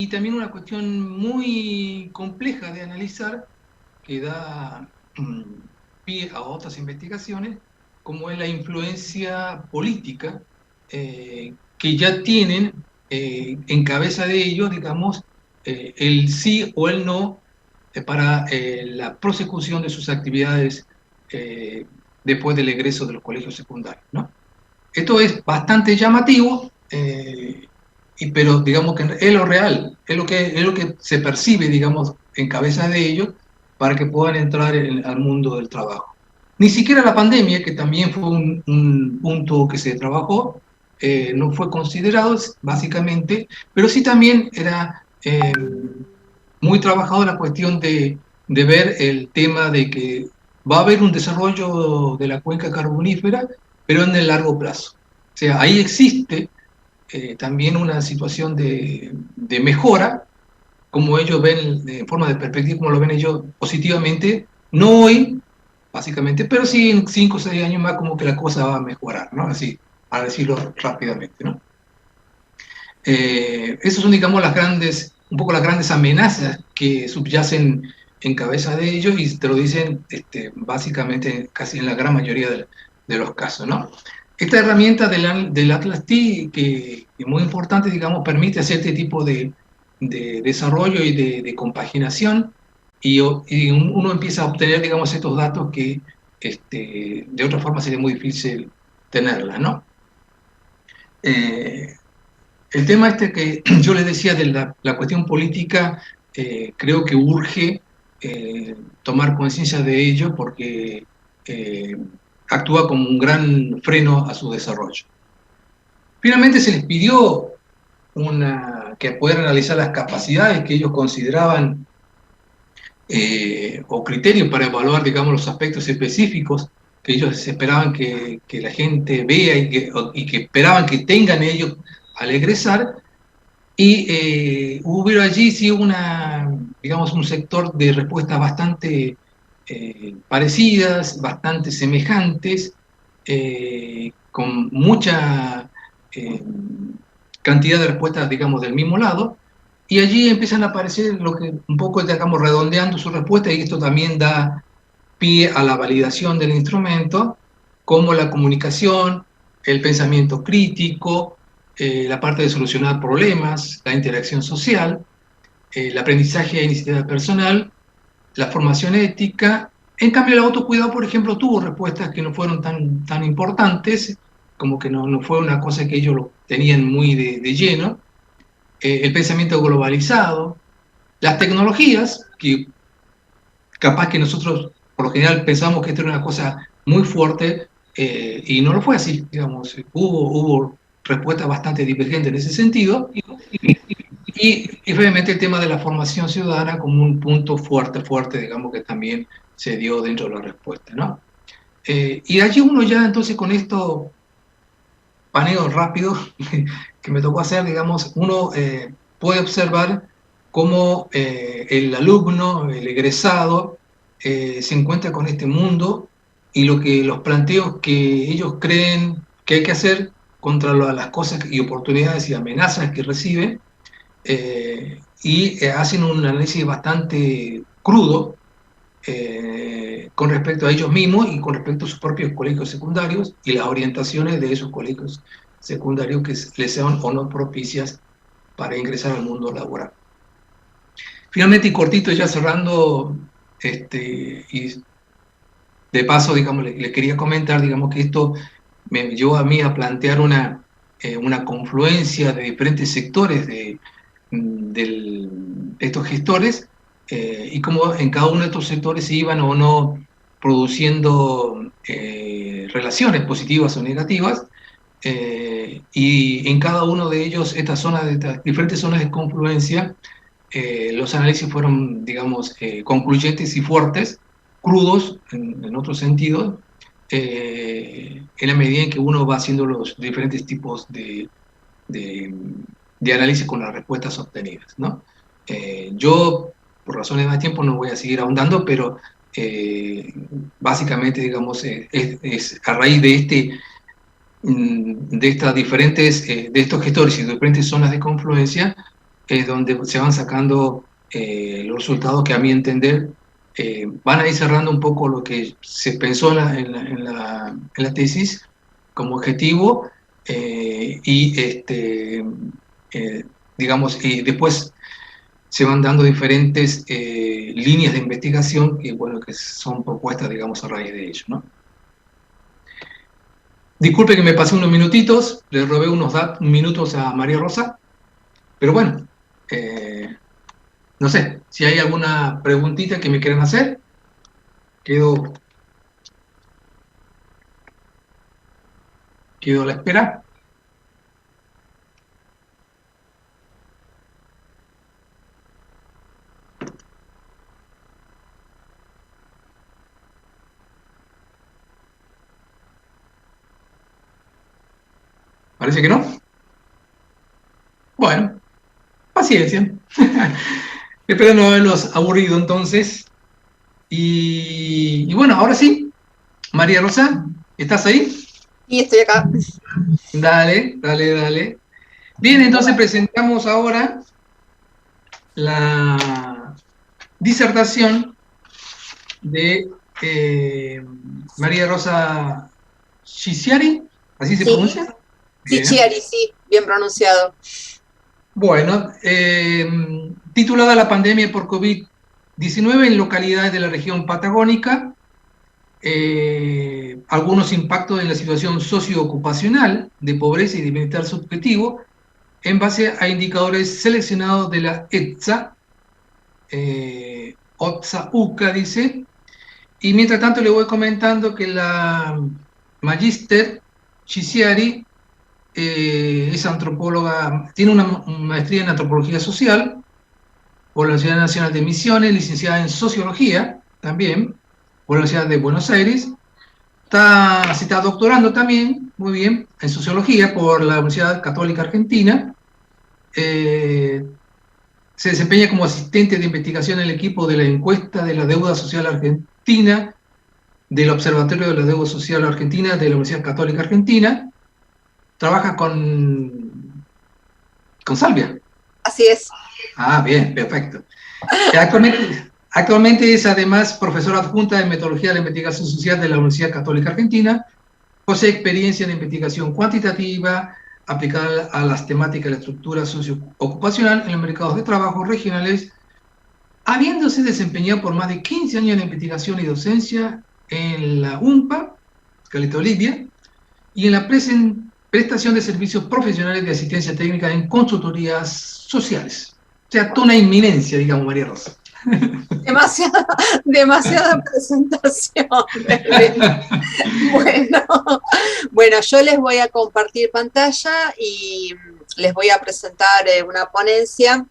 también una cuestión muy compleja de analizar que da pie a otras investigaciones, como es la influencia política que ya tienen en cabeza de ellos, digamos, el sí o el no para la prosecución de sus actividades eh, después del egreso de los colegios secundarios, ¿no? Esto es bastante llamativo, pero digamos que es lo real, es lo que se percibe, digamos, en cabeza de ellos para que puedan entrar al mundo del trabajo. Ni siquiera la pandemia, que también fue un punto que se trabajó, no fue considerado básicamente, pero sí también era muy trabajado la cuestión de ver el tema de que va a haber un desarrollo de la cuenca carbonífera, pero en el largo plazo. O sea, ahí existe también una situación de mejora, como ellos ven, en forma de perspectiva, como lo ven ellos positivamente, no hoy, básicamente, pero sí en 5 o 6 años más como que la cosa va a mejorar, ¿no? Así, para decirlo rápidamente, ¿no? Esas son, digamos, un poco las grandes amenazas que subyacen en cabeza de ellos y te lo dicen básicamente casi en la gran mayoría de los casos, ¿no? Esta herramienta del Atlas T, que es muy importante, digamos, permite hacer este tipo de desarrollo y de compaginación y uno empieza a obtener, digamos, estos datos que de otra forma sería muy difícil tenerlas, ¿no? Eh, el tema que yo les decía de la cuestión política, creo que urge tomar conciencia de ello porque eh, actúa como un gran freno a su desarrollo. Finalmente se les pidió que pudieran analizar las capacidades que ellos consideraban o criterios para evaluar, digamos, los aspectos específicos que ellos esperaban que la gente vea y que esperaban que tengan ellos al egresar. Y hubo allí sí digamos, un sector de respuestas bastante parecidas, bastante semejantes, con mucha cantidad de respuestas, digamos, del mismo lado, y allí empiezan a aparecer lo que un poco, digamos, redondeando su respuesta, y esto también da pie a la validación del instrumento, como la comunicación, el pensamiento crítico, la parte de solucionar problemas, la interacción social, el aprendizaje e iniciativa personal, la formación ética. En cambio, el autocuidado, por ejemplo, tuvo respuestas que no fueron tan importantes, como que no fue una cosa que ellos lo tenían muy de lleno. El pensamiento globalizado, las tecnologías, que capaz que nosotros por lo general pensamos que esto era una cosa muy fuerte y no lo fue así, digamos, hubo respuestas bastante divergentes en ese sentido y obviamente el tema de la formación ciudadana como un punto fuerte, digamos, que también se dio dentro de la respuesta, ¿no? Y allí uno ya entonces con esto paneo rápido que me tocó hacer, digamos, uno puede observar cómo el alumno, el egresado, se encuentra con este mundo y los planteos que ellos creen que hay que hacer contra las cosas y oportunidades y amenazas que reciben, hacen un análisis bastante crudo con respecto a ellos mismos y con respecto a sus propios colegios secundarios y las orientaciones de esos colegios secundarios que les sean o no propicias para ingresar al mundo laboral. Finalmente, y cortito, ya cerrando, y de paso, digamos, le quería comentar, digamos, que esto me llevó a mí a plantear una confluencia de diferentes sectores de estos gestores y cómo en cada uno de estos sectores se iban o no produciendo relaciones positivas o negativas y en cada uno de ellos, estas diferentes zonas de confluencia, los análisis fueron, digamos, concluyentes y fuertes, crudos en otro sentido, en la medida en que uno va haciendo los diferentes tipos de análisis con las respuestas obtenidas, ¿no? Yo, por razones de más tiempo, no voy a seguir ahondando, pero básicamente, digamos, es a raíz de estas diferentes, de estos gestores y de diferentes zonas de confluencia, es donde se van sacando los resultados que, a mi entender, van a ir cerrando un poco lo que se pensó en la tesis como objetivo, digamos, y después se van dando diferentes líneas de investigación que, bueno, que son propuestas, digamos, a raíz de ello, ¿no? Disculpe que me pasé unos minutitos, le robé unos minutos a María Rosa, pero bueno, no sé, si hay alguna preguntita que me quieran hacer, quedo a la espera. Parece que no. Bueno, paciencia. Espero no haberlos aburrido entonces. Y bueno, ahora sí, María Rosa, ¿estás ahí? Y estoy acá. Dale, dale, dale. Bien, entonces presentamos ahora la disertación de María Rosa Cicciari, ¿así se Sí, pronuncia? sí, Bien. Chiari, sí, bien pronunciado. Bueno, titulada La pandemia por COVID-19 en localidades de la región patagónica, algunos impactos en la situación socioocupacional de pobreza y de bienestar subjetivo en base a indicadores seleccionados de la ETSA, OTSA-UCA dice, y mientras tanto le voy comentando que la Magister Cicciari es antropóloga, tiene una maestría en antropología social por la Universidad Nacional de Misiones, licenciada en sociología también por la Universidad de Buenos Aires. Se está doctorando también, muy bien, en sociología por la Universidad Católica Argentina. Se desempeña como asistente de investigación en el equipo de la encuesta de la deuda social argentina, del Observatorio de la Deuda Social Argentina de la Universidad Católica Argentina. Trabaja con Salvia. Así es. Ah, bien, perfecto. Actualmente es además profesora adjunta de Metodología de la Investigación Social de la Universidad Católica Argentina. Posee experiencia en investigación cuantitativa aplicada a las temáticas de la estructura socioocupacional en los mercados de trabajo regionales, habiéndose desempeñado por más de 15 años en investigación y docencia en la UNPA, Caleta Olivia, y en la prestación de servicios profesionales de asistencia técnica en consultorías sociales. O sea, toda una inminencia, digamos, María Rosa. Demasiada presentación. Bueno, bueno, yo les voy a compartir pantalla y les voy a presentar una ponencia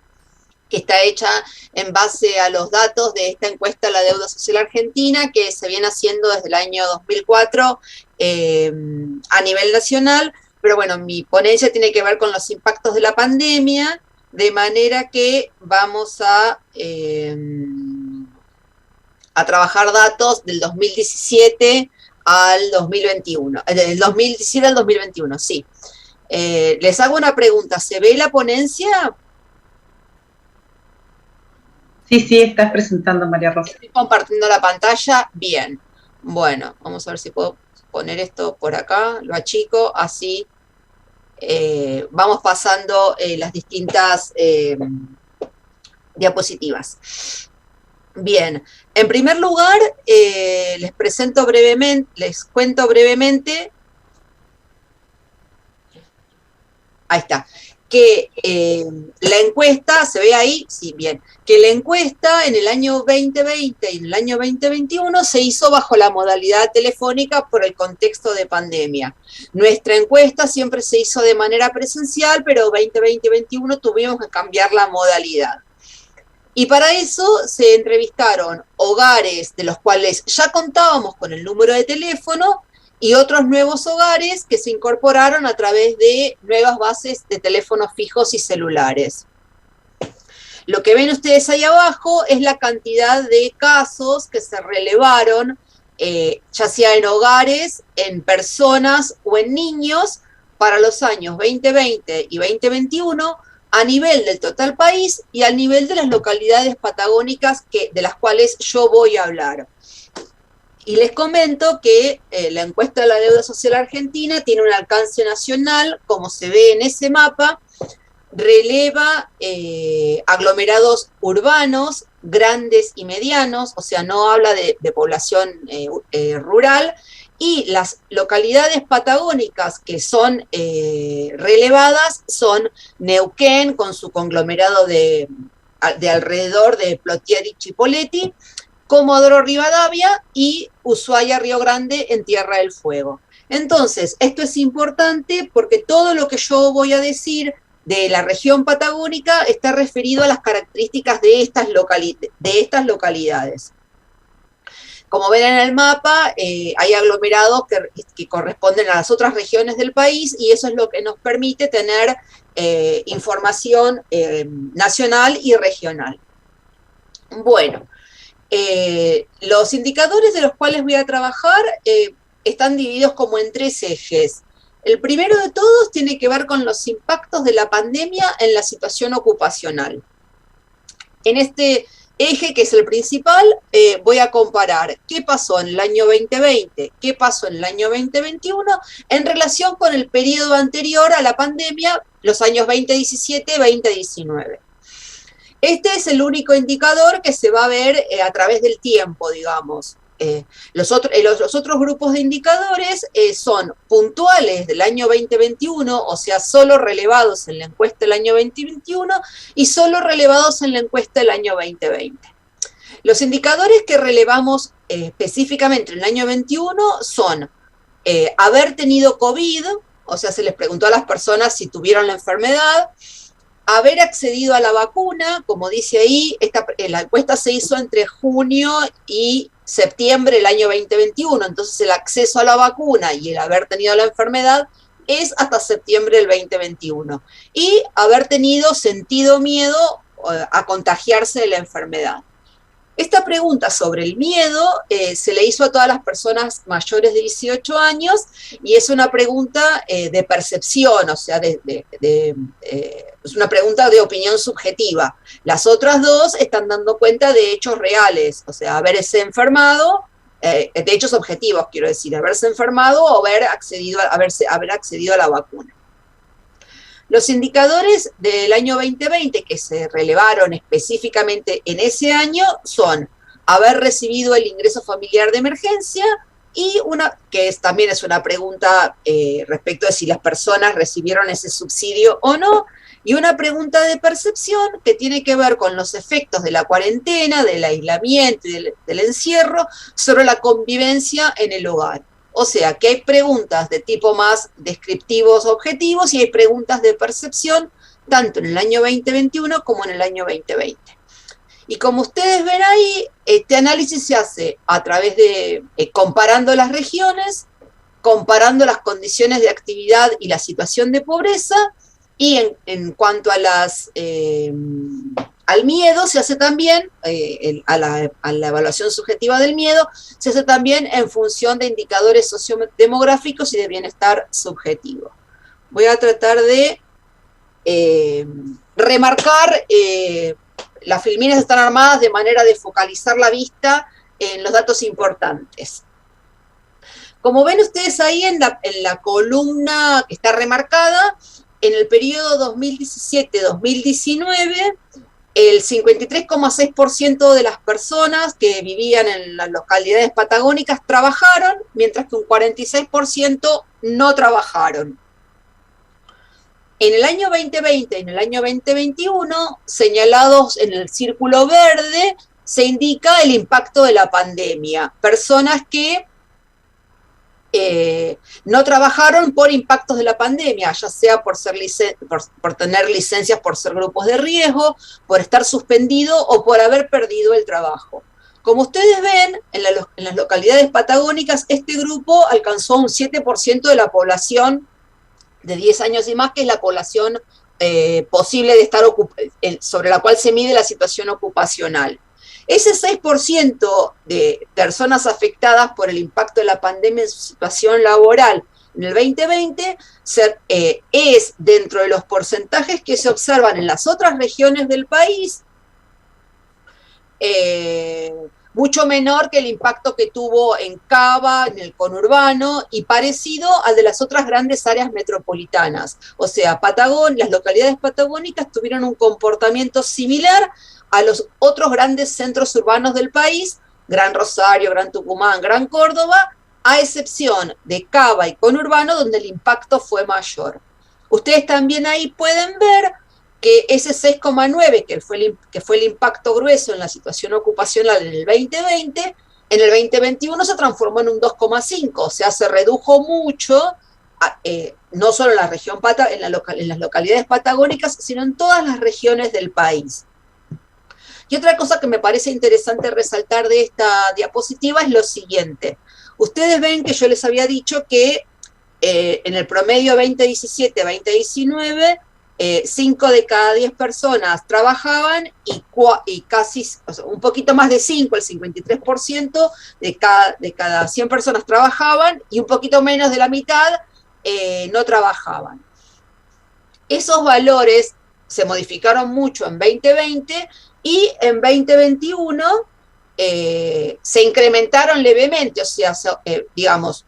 que está hecha en base a los datos de esta encuesta a la deuda social argentina, que se viene haciendo desde el año 2004 a nivel nacional, pero bueno, mi ponencia tiene que ver con los impactos de la pandemia, de manera que vamos a trabajar datos del 2017 al 2021, del 2017 al 2021, sí. Les hago una pregunta, ¿se ve la ponencia? Sí, sí, estás presentando, María Rosa. Estoy compartiendo la pantalla, bien. Bueno, vamos a ver si puedo poner esto por acá, lo achico, así vamos pasando las distintas diapositivas. Bien, en primer lugar, les cuento brevemente, ahí está, que la encuesta, ¿se ve ahí? Sí, bien, que la encuesta en el año 2020 y en el año 2021 se hizo bajo la modalidad telefónica por el contexto de pandemia. Nuestra encuesta siempre se hizo de manera presencial, pero 2020 y 2021 tuvimos que cambiar la modalidad. Y para eso se entrevistaron hogares de los cuales ya contábamos con el número de teléfono y otros nuevos hogares que se incorporaron a través de nuevas bases de teléfonos fijos y celulares. Lo que ven ustedes ahí abajo es la cantidad de casos que se relevaron, ya sea en hogares, en personas o en niños, para los años 2020 y 2021, a nivel del total país y al nivel de las localidades patagónicas de las cuales yo voy a hablar. Y les comento que la encuesta de la deuda social argentina tiene un alcance nacional, como se ve en ese mapa, releva aglomerados urbanos, grandes y medianos, o sea, no habla de población rural, y las localidades patagónicas que son relevadas son Neuquén, con su conglomerado de alrededor de Plotier y Chipoleti, Comodoro Rivadavia y Ushuaia Río Grande en Tierra del Fuego. Entonces, esto es importante porque todo lo que yo voy a decir de la región patagónica está referido a las características de estas localidades. Como ven en el mapa, hay aglomerados que corresponden a las otras regiones del país y eso es lo que nos permite tener información nacional y regional. Bueno, los indicadores de los cuales voy a trabajar están divididos como en 3 ejes. El primero de todos tiene que ver con los impactos de la pandemia en la situación ocupacional. En este eje, que es el principal, voy a comparar qué pasó en el año 2020, qué pasó en el año 2021, en relación con el periodo anterior a la pandemia, los años 2017-2019. Este es el único indicador que se va a ver a través del tiempo, digamos. Los otros grupos de indicadores son puntuales del año 2021, o sea, solo relevados en la encuesta del año 2021 y solo relevados en la encuesta del año 2020. Los indicadores que relevamos específicamente en el año 21 son haber tenido COVID, o sea, se les preguntó a las personas si tuvieron la enfermedad, haber accedido a la vacuna, como dice ahí, la encuesta se hizo entre junio y septiembre del año 2021, entonces el acceso a la vacuna y el haber tenido la enfermedad es hasta septiembre del 2021, y haber sentido miedo a contagiarse de la enfermedad. Esta pregunta sobre el miedo se le hizo a todas las personas mayores de 18 años y es una pregunta de percepción, o sea, es una pregunta de opinión subjetiva. Las otras dos están dando cuenta de hechos reales, o sea, haberse enfermado, de hechos objetivos, quiero decir, haberse enfermado o haber accedido a la vacuna. Los indicadores del año 2020 que se relevaron específicamente en ese año son haber recibido el ingreso familiar de emergencia y también es una pregunta respecto de si las personas recibieron ese subsidio o no, y una pregunta de percepción que tiene que ver con los efectos de la cuarentena, del aislamiento y del encierro sobre la convivencia en el hogar. O sea, que hay preguntas de tipo más descriptivos, objetivos, y hay preguntas de percepción, tanto en el año 2021 como en el año 2020. Y como ustedes ven ahí, este análisis se hace a través de comparando las regiones, comparando las condiciones de actividad y la situación de pobreza, y en cuanto a al miedo se hace también, a la evaluación subjetiva del miedo, se hace también en función de indicadores sociodemográficos y de bienestar subjetivo. Voy a tratar de remarcar, las filminas están armadas de manera de focalizar la vista en los datos importantes. Como ven ustedes ahí en la columna que está remarcada, en el periodo 2017-2019, el 53,6% de las personas que vivían en las localidades patagónicas trabajaron, mientras que un 46% no trabajaron. En el año 2020 y en el año 2021, señalados en el círculo verde, se indica el impacto de la pandemia. Personas que no trabajaron por impactos de la pandemia, ya sea por tener licencias por ser grupos de riesgo, por estar suspendido o por haber perdido el trabajo. Como ustedes ven, en las localidades patagónicas, este grupo alcanzó un 7% de la población de 10 años y más, que es la población posible de estar sobre la cual se mide la situación ocupacional. Ese 6% de personas afectadas por el impacto de la pandemia en su situación laboral en el 2020 es dentro de los porcentajes que se observan en las otras regiones del país, mucho menor que el impacto que tuvo en Cava, en el conurbano, y parecido al de las otras grandes áreas metropolitanas. O sea, las localidades patagónicas tuvieron un comportamiento similar a los otros grandes centros urbanos del país, Gran Rosario, Gran Tucumán, Gran Córdoba, a excepción de Cava y conurbano, donde el impacto fue mayor. Ustedes también ahí pueden ver que ese 6,9, que fue el impacto grueso en la situación ocupacional en el 2020, en el 2021 se transformó en un 2,5, o sea, se redujo mucho, no solo en la región en las localidades patagónicas, sino en todas las regiones del país. Y otra cosa que me parece interesante resaltar de esta diapositiva es lo siguiente. Ustedes ven que yo les había dicho que en el promedio 2017-2019, 5 de cada 10 personas trabajaban y casi, o sea, un poquito más de 5, el 53% de cada 100 personas trabajaban y un poquito menos de la mitad no trabajaban. Esos valores se modificaron mucho en 2020 y en 2021 se incrementaron levemente, o sea, digamos,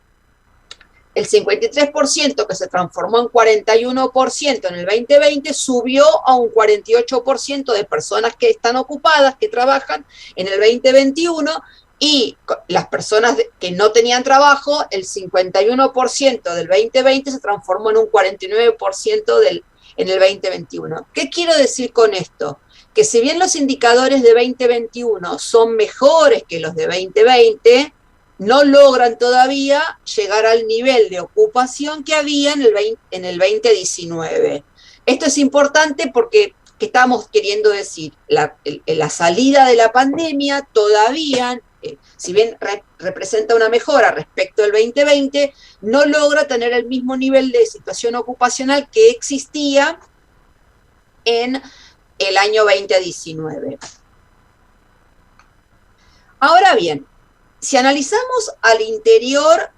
el 53% que se transformó en 41% en el 2020 subió a un 48% de personas que están ocupadas, que trabajan en el 2021, y las personas que no tenían trabajo, el 51% del 2020 se transformó en un 49% en el 2021. ¿Qué quiero decir con esto? Que si bien los indicadores de 2021 son mejores que los de 2020, no logran todavía llegar al nivel de ocupación que había en el 2019. Esto es importante porque, ¿qué estamos queriendo decir? La salida de la pandemia todavía, si bien representa una mejora respecto al 2020, no logra tener el mismo nivel de situación ocupacional que existía en el año 2019. Ahora bien, si analizamos al interior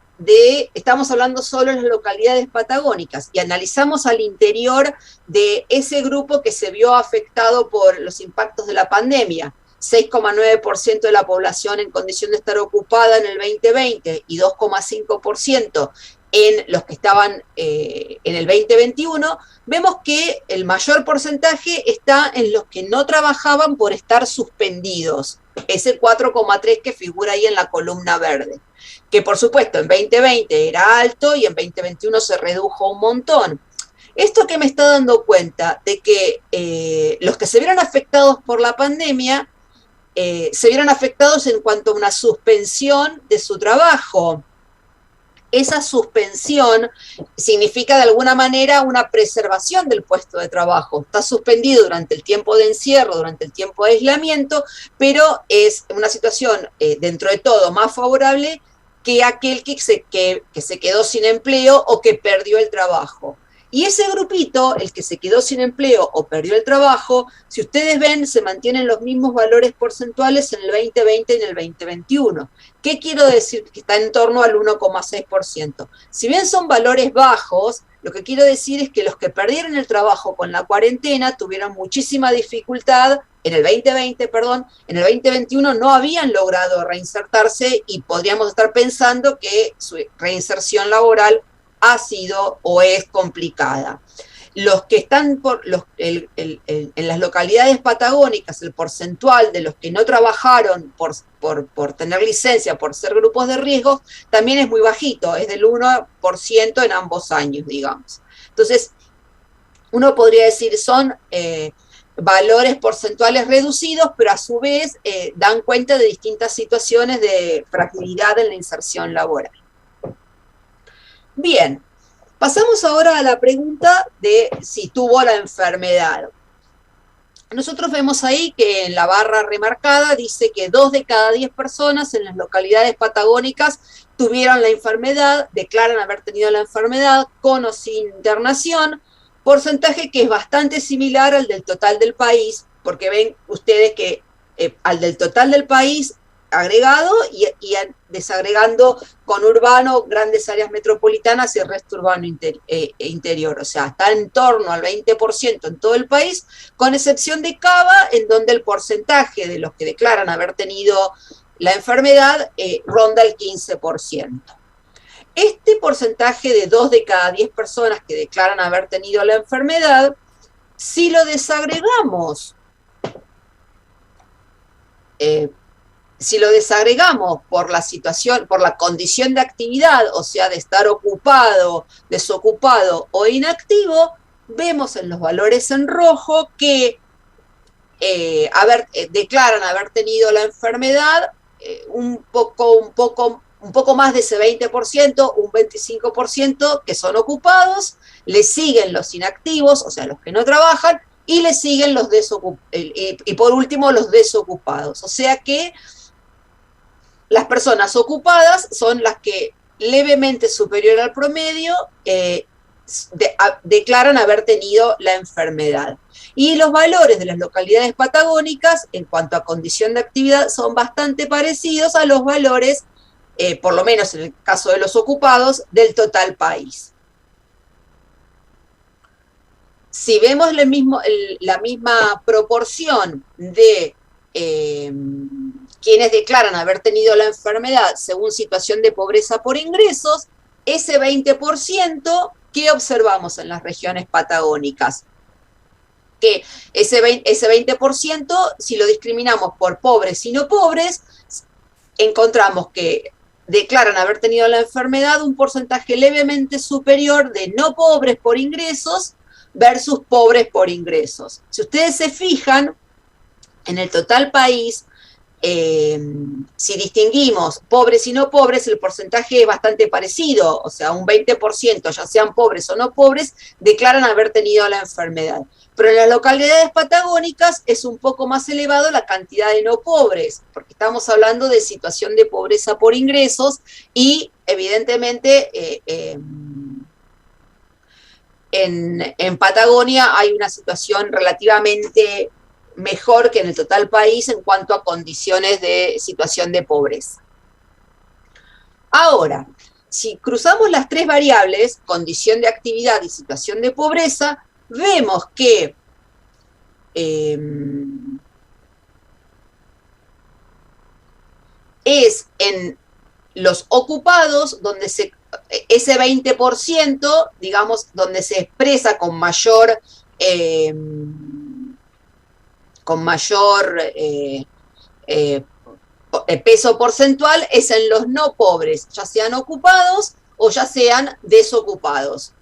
estamos hablando solo de las localidades patagónicas, y analizamos al interior de ese grupo que se vio afectado por los impactos de la pandemia, 6,9% de la población en condición de estar ocupada en el 2020 y 2,5% en los que estaban en el 2021, vemos que el mayor porcentaje está en los que no trabajaban por estar suspendidos, ese 4,3 que figura ahí en la columna verde, que por supuesto en 2020 era alto y en 2021 se redujo un montón. Esto que me está dando cuenta de que los que se vieron afectados por la pandemia se vieron afectados en cuanto a una suspensión de su trabajo. Esa suspensión significa de alguna manera una preservación del puesto de trabajo. Está suspendido durante el tiempo de encierro, durante el tiempo de aislamiento, pero es una situación dentro de todo más favorable que aquel que se quedó sin empleo o que perdió el trabajo. Y ese grupito, el que se quedó sin empleo o perdió el trabajo, si ustedes ven, se mantienen los mismos valores porcentuales en el 2020 y en el 2021. ¿Qué quiero decir? Que está en torno al 1,6%. Si bien son valores bajos, lo que quiero decir es que los que perdieron el trabajo con la cuarentena tuvieron muchísima dificultad en el 2020, en el 2021 no habían logrado reinsertarse y podríamos estar pensando que su reinserción laboral ha sido o es complicada. Los que están en las localidades patagónicas, el porcentual de los que no trabajaron por tener licencia, por ser grupos de riesgo, también es muy bajito, es del 1% en ambos años, digamos. Entonces, uno podría decir son valores porcentuales reducidos, pero a su vez dan cuenta de distintas situaciones de fragilidad en la inserción laboral. Bien, pasamos ahora a la pregunta de si tuvo la enfermedad. Nosotros vemos ahí que en la barra remarcada dice que 2 de cada 10 personas en las localidades patagónicas tuvieron la enfermedad, declaran haber tenido la enfermedad con o sin internación, porcentaje que es bastante similar al del total del país, porque ven ustedes que al del total del país agregado y desagregando conurbano, grandes áreas metropolitanas y el resto urbano interior. O sea, está en torno al 20% en todo el país, con excepción de Cava, en donde el porcentaje de los que declaran haber tenido la enfermedad ronda el 15%. Este porcentaje de 2 de cada 10 personas que declaran haber tenido la enfermedad, si lo desagregamos, por la situación, por la condición de actividad, o sea, de estar ocupado, desocupado o inactivo, vemos en los valores en rojo que declaran haber tenido la enfermedad un poco más de ese 20%, un 25% que son ocupados, le siguen los inactivos, o sea, los que no trabajan, y le siguen los y por último los desocupados. O sea que las personas ocupadas son las que levemente superior al promedio declaran haber tenido la enfermedad. Y los valores de las localidades patagónicas en cuanto a condición de actividad son bastante parecidos a los valores, por lo menos en el caso de los ocupados, del total país. Si vemos la misma proporción de quienes declaran haber tenido la enfermedad según situación de pobreza por ingresos, ese 20% que observamos en las regiones patagónicas, que ese 20%, si lo discriminamos por pobres y no pobres, encontramos que declaran haber tenido la enfermedad un porcentaje levemente superior de no pobres por ingresos versus pobres por ingresos. Si ustedes se fijan, en el total país, si distinguimos pobres y no pobres, el porcentaje es bastante parecido, o sea, un 20%, ya sean pobres o no pobres, declaran haber tenido la enfermedad. Pero en las localidades patagónicas es un poco más elevado la cantidad de no pobres, porque estamos hablando de situación de pobreza por ingresos y evidentemente en Patagonia hay una situación relativamente mejor que en el total país en cuanto a condiciones de situación de pobreza. Ahora, si cruzamos las tres variables, condición de actividad y situación de pobreza, vemos que es en los ocupados donde ese 20%, digamos, donde se expresa con mayor peso porcentual, es en los no pobres, ya sean ocupados o ya sean desocupados.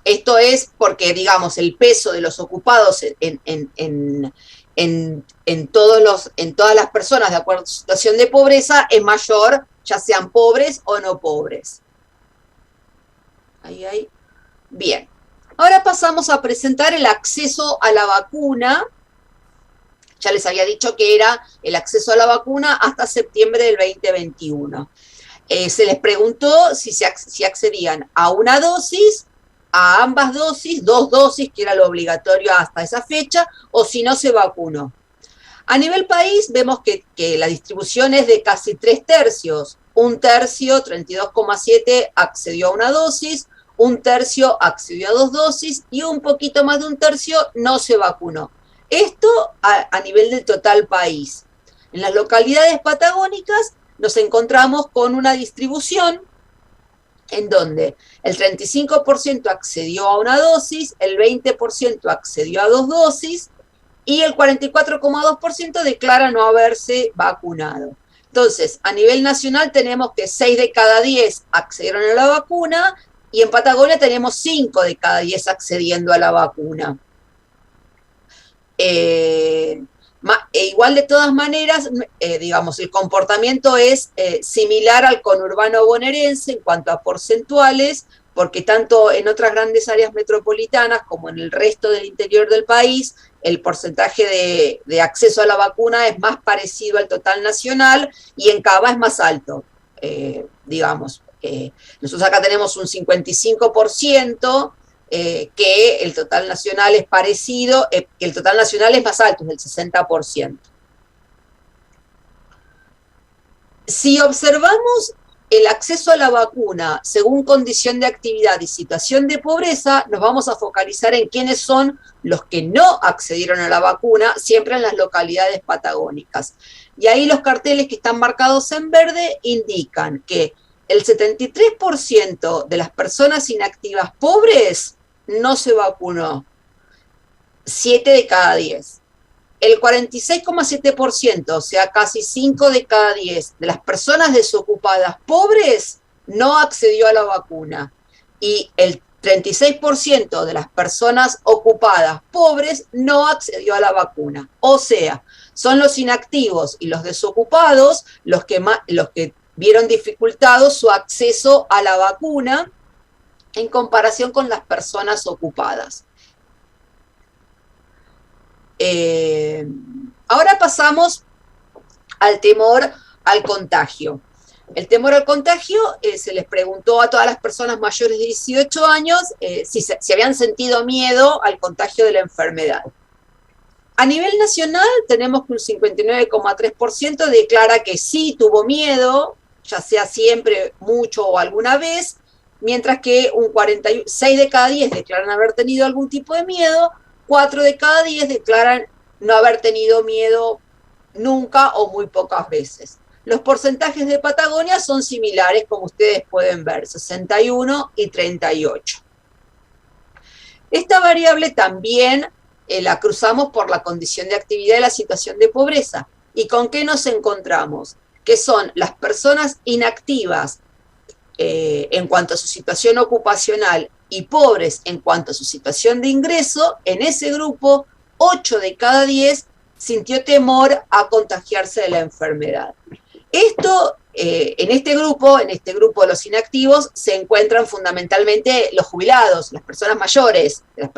Esto es porque, digamos, el peso de los ocupados en todas las personas de acuerdo a su situación de pobreza es mayor, ya sean pobres o no pobres. Ahí. Bien. Ahora pasamos a presentar el acceso a la vacuna. Ya les había dicho que era el acceso a la vacuna hasta septiembre del 2021. Se les preguntó si accedían a una dosis, a ambas dosis, 2 dosis, que era lo obligatorio hasta esa fecha, o si no se vacunó. A nivel país vemos que la distribución es de casi 3/3. 1/3, 32,7, accedió a una dosis, 1/3 accedió a 2 dosis y un poquito más de 1/3 no se vacunó. Esto a nivel del total país. En las localidades patagónicas nos encontramos con una distribución en donde el 35% accedió a una dosis, el 20% accedió a 2 dosis y el 44,2% declara no haberse vacunado. Entonces, a nivel nacional tenemos que 6 de cada 10 accedieron a la vacuna y en Patagonia tenemos 5 de cada 10 accediendo a la vacuna. Igual de todas maneras, digamos, el comportamiento es similar al conurbano bonaerense en cuanto a porcentuales, porque tanto en otras grandes áreas metropolitanas como en el resto del interior del país, el porcentaje de acceso a la vacuna es más parecido al total nacional y en Cava es más alto, digamos. Nosotros acá tenemos un 55%, que el total nacional es parecido, que el total nacional es más alto, es del 60%. Si observamos el acceso a la vacuna según condición de actividad y situación de pobreza, nos vamos a focalizar en quiénes son los que no accedieron a la vacuna, siempre en las localidades patagónicas. Y ahí los carteles que están marcados en verde indican que el 73% de las personas inactivas pobres no se vacunó, 7 de cada 10. El 46,7%, o sea, casi 5 de cada 10 de las personas desocupadas pobres no accedió a la vacuna. Y el 36% de las personas ocupadas pobres no accedió a la vacuna. O sea, son los inactivos y los desocupados los que vieron dificultado su acceso a la vacuna en comparación con las personas ocupadas. Ahora pasamos al temor al contagio. El temor al contagio, se les preguntó a todas las personas mayores de 18 años si habían sentido miedo al contagio de la enfermedad. A nivel nacional tenemos que un 59,3% declara que sí tuvo miedo, ya sea siempre, mucho o alguna vez, mientras que un 46 de cada 10 declaran haber tenido algún tipo de miedo, 4 de cada 10 declaran no haber tenido miedo nunca o muy pocas veces. Los porcentajes de Patagonia son similares, como ustedes pueden ver, 61 y 38. Esta variable también la cruzamos por la condición de actividad y la situación de pobreza. ¿Y con qué nos encontramos? Que son las personas inactivas en cuanto a su situación ocupacional y pobres en cuanto a su situación de ingreso. En ese grupo, 8 de cada 10 sintió temor a contagiarse de la enfermedad. Esto, en este grupo de los inactivos, se encuentran fundamentalmente los jubilados, las personas mayores, las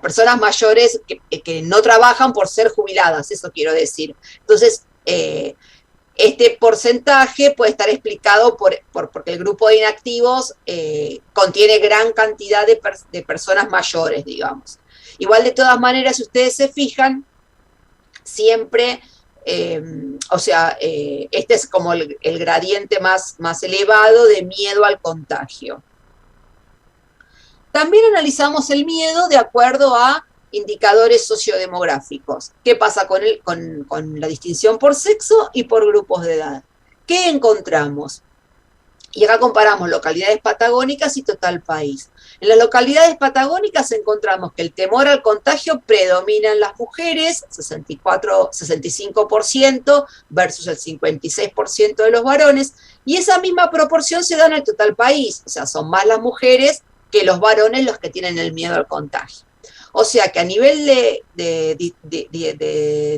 personas mayores que no trabajan por ser jubiladas, eso quiero decir. Entonces, este porcentaje puede estar explicado porque el grupo de inactivos contiene gran cantidad de personas mayores, digamos. Igual, de todas maneras, si ustedes se fijan, siempre, este es como el gradiente más elevado de miedo al contagio. También analizamos el miedo de acuerdo a indicadores sociodemográficos. ¿Qué pasa con la distinción por sexo y por grupos de edad? ¿Qué encontramos? Y acá comparamos localidades patagónicas y total país. En las localidades patagónicas encontramos que el temor al contagio predomina en las mujeres, 65% versus el 56% de los varones, y esa misma proporción se da en el total país, o sea, son más las mujeres que los varones los que tienen el miedo al contagio. O sea que a nivel de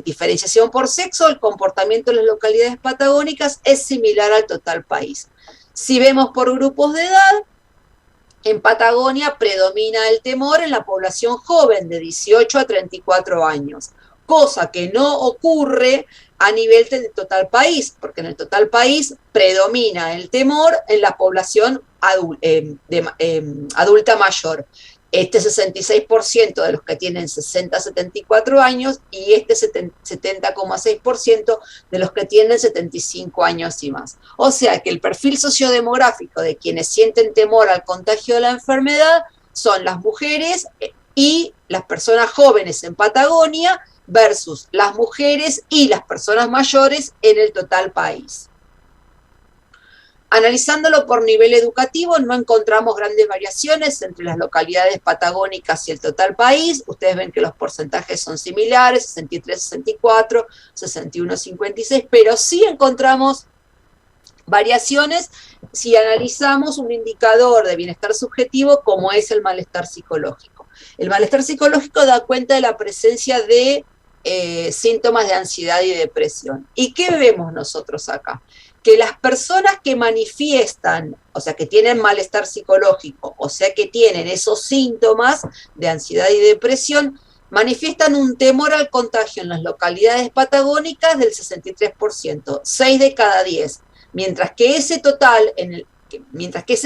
diferenciación por sexo, el comportamiento en las localidades patagónicas es similar al total país. Si vemos por grupos de edad, en Patagonia predomina el temor en la población joven de 18 a 34 años, cosa que no ocurre a nivel del total país, porque en el total país predomina el temor en la población adulta mayor. Este 66% de los que tienen 60 a 74 años y este 70,6% de los que tienen 75 años y más. O sea que el perfil sociodemográfico de quienes sienten temor al contagio de la enfermedad son las mujeres y las personas jóvenes en Patagonia versus las mujeres y las personas mayores en el total país. Analizándolo por nivel educativo, no encontramos grandes variaciones entre las localidades patagónicas y el total país. Ustedes ven que los porcentajes son similares, 63-64, 61-56, pero sí encontramos variaciones si analizamos un indicador de bienestar subjetivo como es el malestar psicológico. El malestar psicológico da cuenta de la presencia de síntomas de ansiedad y depresión. ¿Y qué vemos nosotros acá? Que las personas que manifiestan, o sea, que tienen malestar psicológico, o sea, que tienen esos síntomas de ansiedad y depresión, manifiestan un temor al contagio en las localidades patagónicas del 63%, 6 de cada 10, mientras que ese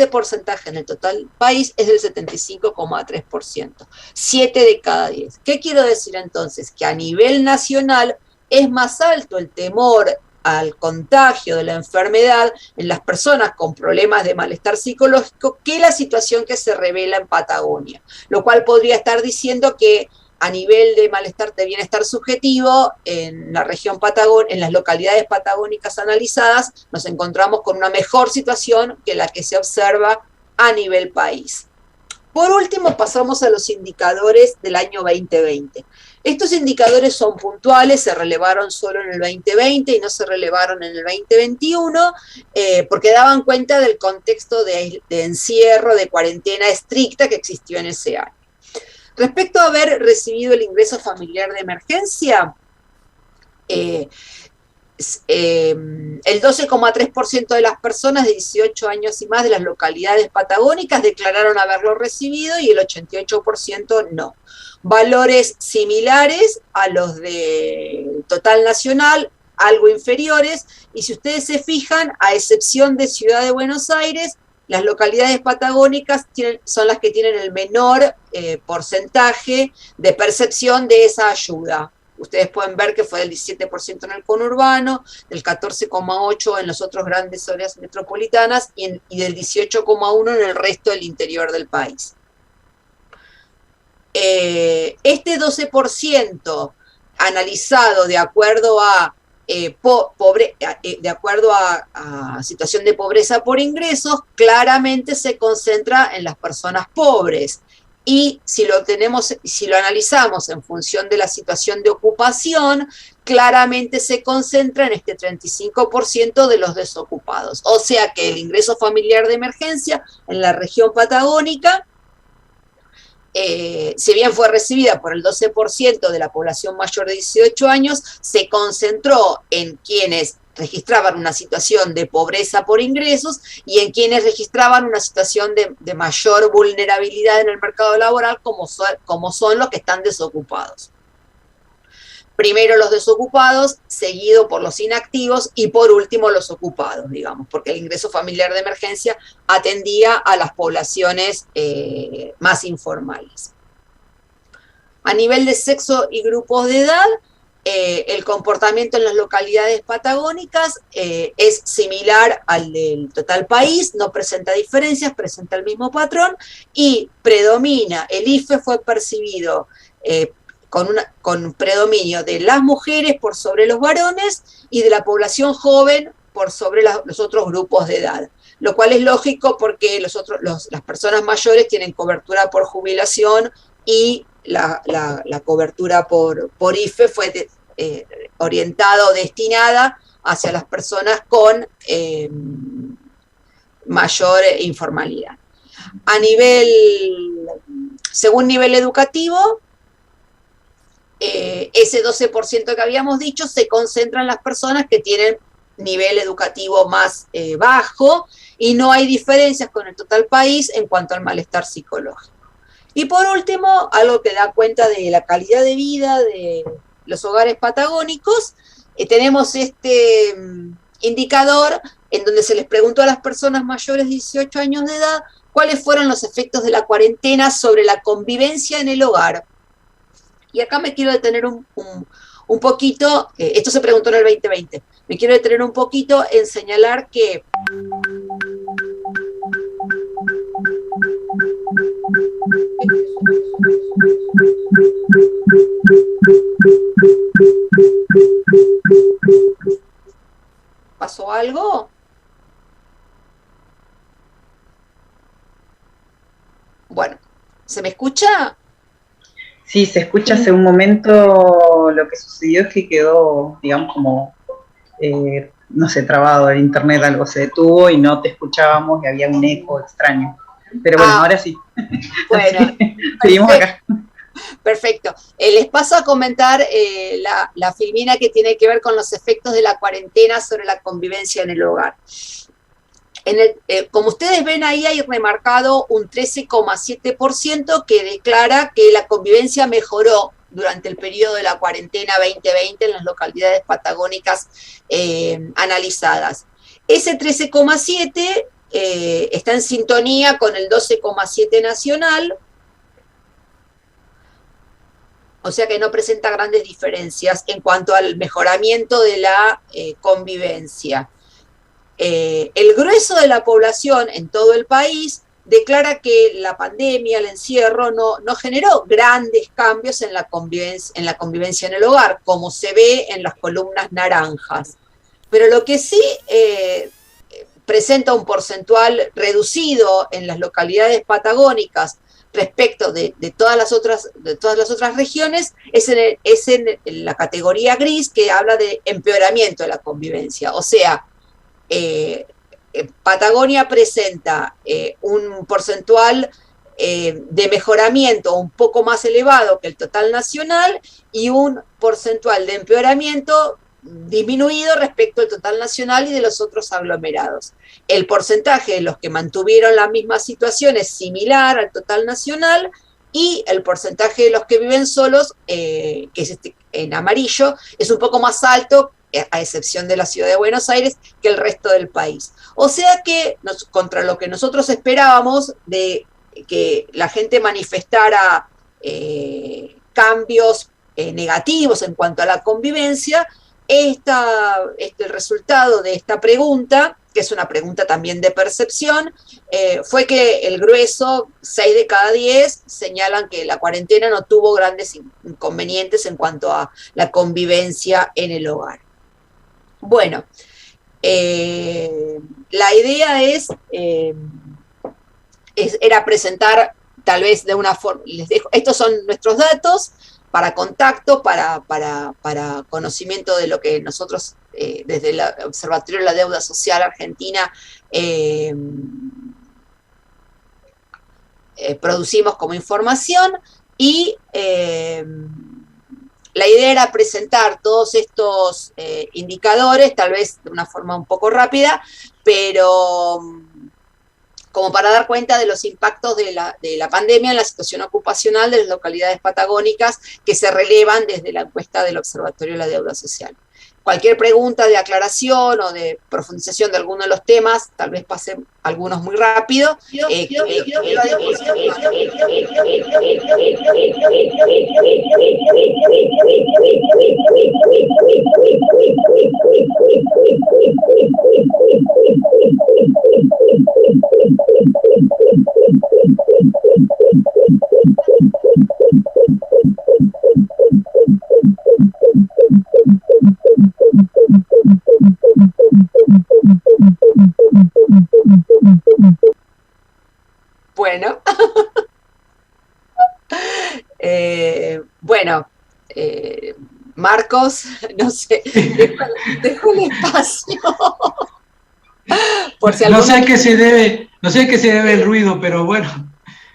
porcentaje en el total país es del 75,3%, 7 de cada 10. ¿Qué quiero decir entonces? Que a nivel nacional es más alto el temor al contagio de la enfermedad en las personas con problemas de malestar psicológico que la situación que se revela en Patagonia, lo cual podría estar diciendo que a nivel de malestar, de bienestar subjetivo, en la región Patagónica, en las localidades patagónicas analizadas, nos encontramos con una mejor situación que la que se observa a nivel país. Por último, pasamos a los indicadores del año 2020. Estos indicadores son puntuales, se relevaron solo en el 2020 y no se relevaron en el 2021, porque daban cuenta del contexto de encierro, de cuarentena estricta que existió en ese año. Respecto a haber recibido el ingreso familiar de emergencia, el 12,3% de las personas de 18 años y más de las localidades patagónicas declararon haberlo recibido y el 88% no. Valores similares a los del total nacional, algo inferiores, y si ustedes se fijan, a excepción de Ciudad de Buenos Aires, las localidades patagónicas son las que tienen el menor porcentaje de percepción de esa ayuda. Ustedes pueden ver que fue del 17% en el conurbano, del 14,8% en las otras grandes áreas metropolitanas y del 18,1% en el resto del interior del país. Este 12% analizado de acuerdo a situación de pobreza por ingresos, claramente se concentra en las personas pobres. Y si lo analizamos en función de la situación de ocupación, claramente se concentra en este 35% de los desocupados. O sea que el ingreso familiar de emergencia en la región patagónica, si bien fue recibida por el 12% de la población mayor de 18 años, se concentró en quienes registraban una situación de pobreza por ingresos y en quienes registraban una situación de mayor vulnerabilidad en el mercado laboral, como son los que están desocupados. Primero los desocupados, seguido por los inactivos y por último los ocupados, digamos, porque el ingreso familiar de emergencia atendía a las poblaciones más informales. A nivel de sexo y grupos de edad, el comportamiento en las localidades patagónicas es similar al del total país, no presenta diferencias, presenta el mismo patrón y predomina, el IFE fue percibido con predominio de las mujeres por sobre los varones y de la población joven por sobre los otros grupos de edad, lo cual es lógico porque las personas mayores tienen cobertura por jubilación y la cobertura por IFE fue orientada o destinada hacia las personas con mayor informalidad. Según nivel educativo, ese 12% que habíamos dicho se concentra en las personas que tienen nivel educativo más bajo y no hay diferencias con el total país en cuanto al malestar psicológico. Y por último, algo que da cuenta de la calidad de vida de los hogares patagónicos, tenemos este indicador en donde se les preguntó a las personas mayores de 18 años de edad cuáles fueron los efectos de la cuarentena sobre la convivencia en el hogar. Y acá me quiero detener un poquito, esto se preguntó en el 2020, me quiero detener un poquito en señalar que ¿pasó algo? Bueno, ¿se me escucha? Sí, se escucha. Hace un momento lo que sucedió es que quedó, digamos, como, no sé, trabado el internet, algo se detuvo y no te escuchábamos y había un eco extraño. Pero bueno, ahora sí. Bueno, seguimos acá. Perfecto. Les paso a comentar la filmina que tiene que ver con los efectos de la cuarentena sobre la convivencia en el hogar. Como ustedes ven ahí hay remarcado un 13,7% que declara que la convivencia mejoró durante el periodo de la cuarentena 2020 en las localidades patagónicas analizadas. Ese 13,7% está en sintonía con el 12,7% nacional, O sea que no presenta grandes diferencias en cuanto al mejoramiento de la convivencia. El grueso de la población en todo el país declara que la pandemia, el encierro, no generó grandes cambios en la convivencia en el hogar, como se ve en las columnas naranjas. Pero lo que sí presenta un porcentual reducido en las localidades patagónicas respecto de todas las otras regiones es en la categoría gris, que habla de empeoramiento de la convivencia. O sea, Patagonia presenta un porcentual de mejoramiento un poco más elevado que el total nacional y un porcentual de empeoramiento disminuido respecto al total nacional y de los otros aglomerados. El porcentaje de los que mantuvieron la misma situación es similar al total nacional, y el porcentaje de los que viven solos, que es en amarillo, es un poco más alto, a excepción de la ciudad de Buenos Aires, que el resto del país. O sea que, contra lo que nosotros esperábamos de que la gente manifestara cambios negativos en cuanto a la convivencia, el resultado de esta pregunta, que es una pregunta también de percepción, fue que el grueso, 6 de cada 10, señalan que la cuarentena no tuvo grandes inconvenientes en cuanto a la convivencia en el hogar. Bueno, la idea era presentar, tal vez de una forma, les dejo, estos son nuestros datos para contacto, para conocimiento de lo que nosotros, desde el Observatorio de la Deuda Social Argentina, producimos como información, y la idea era presentar todos estos indicadores, tal vez de una forma un poco rápida, pero como para dar cuenta de los impactos de la pandemia en la situación ocupacional de las localidades patagónicas que se relevan desde la encuesta del Observatorio de la Deuda Social. Cualquier pregunta de aclaración o de profundización de alguno de los temas, tal vez pasen algunos muy rápido. Bueno, Marcos, no sé, dejo el espacio. Por si no sé a qué se debe el ruido, pero bueno,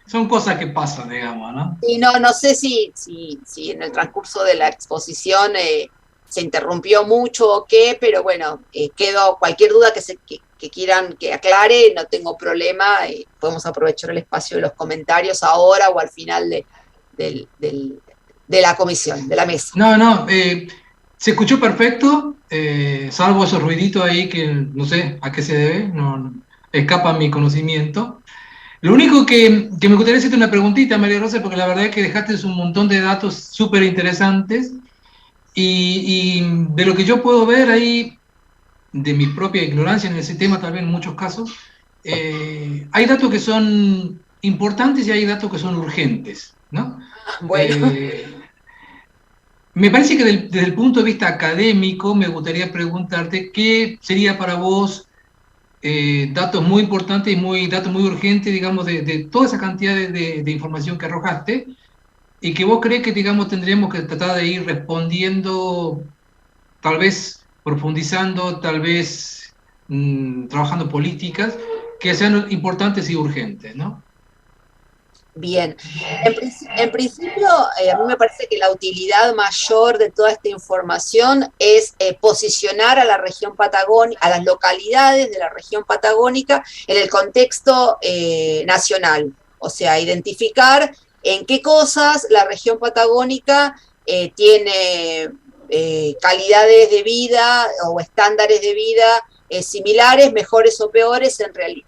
son cosas que pasan, digamos, ¿no? Y no sé si en el transcurso de la exposición se interrumpió mucho o qué, pero bueno, quedo cualquier duda que quieran que aclare, no tengo problema, podemos aprovechar el espacio de los comentarios ahora o al final de la comisión, de la mesa. No, se escuchó perfecto, salvo esos ruiditos ahí que no sé a qué se debe, no escapan mi conocimiento. Lo único que me gustaría hacerte una preguntita, María Rosa, porque la verdad es que dejaste un montón de datos súper interesantes, y de lo que yo puedo ver ahí, de mi propia ignorancia en ese tema, tal vez en muchos casos, hay datos que son importantes y hay datos que son urgentes, ¿no? Bueno. Me parece que desde el punto de vista académico me gustaría preguntarte qué sería para vos datos muy importantes y datos muy urgentes, digamos, de toda esa cantidad de información que arrojaste, y que vos crees que, digamos, tendríamos que tratar de ir respondiendo, tal vez profundizando, tal vez trabajando políticas que sean importantes y urgentes, ¿no? Bien, en principio a mí me parece que la utilidad mayor de toda esta información es posicionar a la región patagónica, a las localidades de la región patagónica en el contexto nacional, o sea, identificar en qué cosas la región patagónica tiene calidades de vida o estándares de vida similares, mejores o peores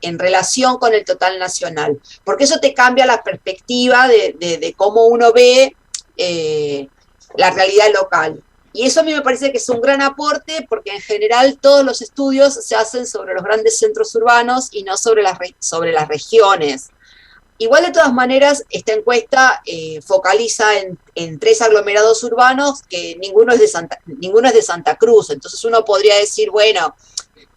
en relación con el total nacional, porque eso te cambia la perspectiva de cómo uno ve la realidad local. Y eso a mí me parece que es un gran aporte, porque en general todos los estudios se hacen sobre los grandes centros urbanos y no sobre las regiones. Igual, de todas maneras, esta encuesta focaliza en 3 aglomerados urbanos, que ninguno es de Santa Cruz. Entonces uno podría decir, bueno,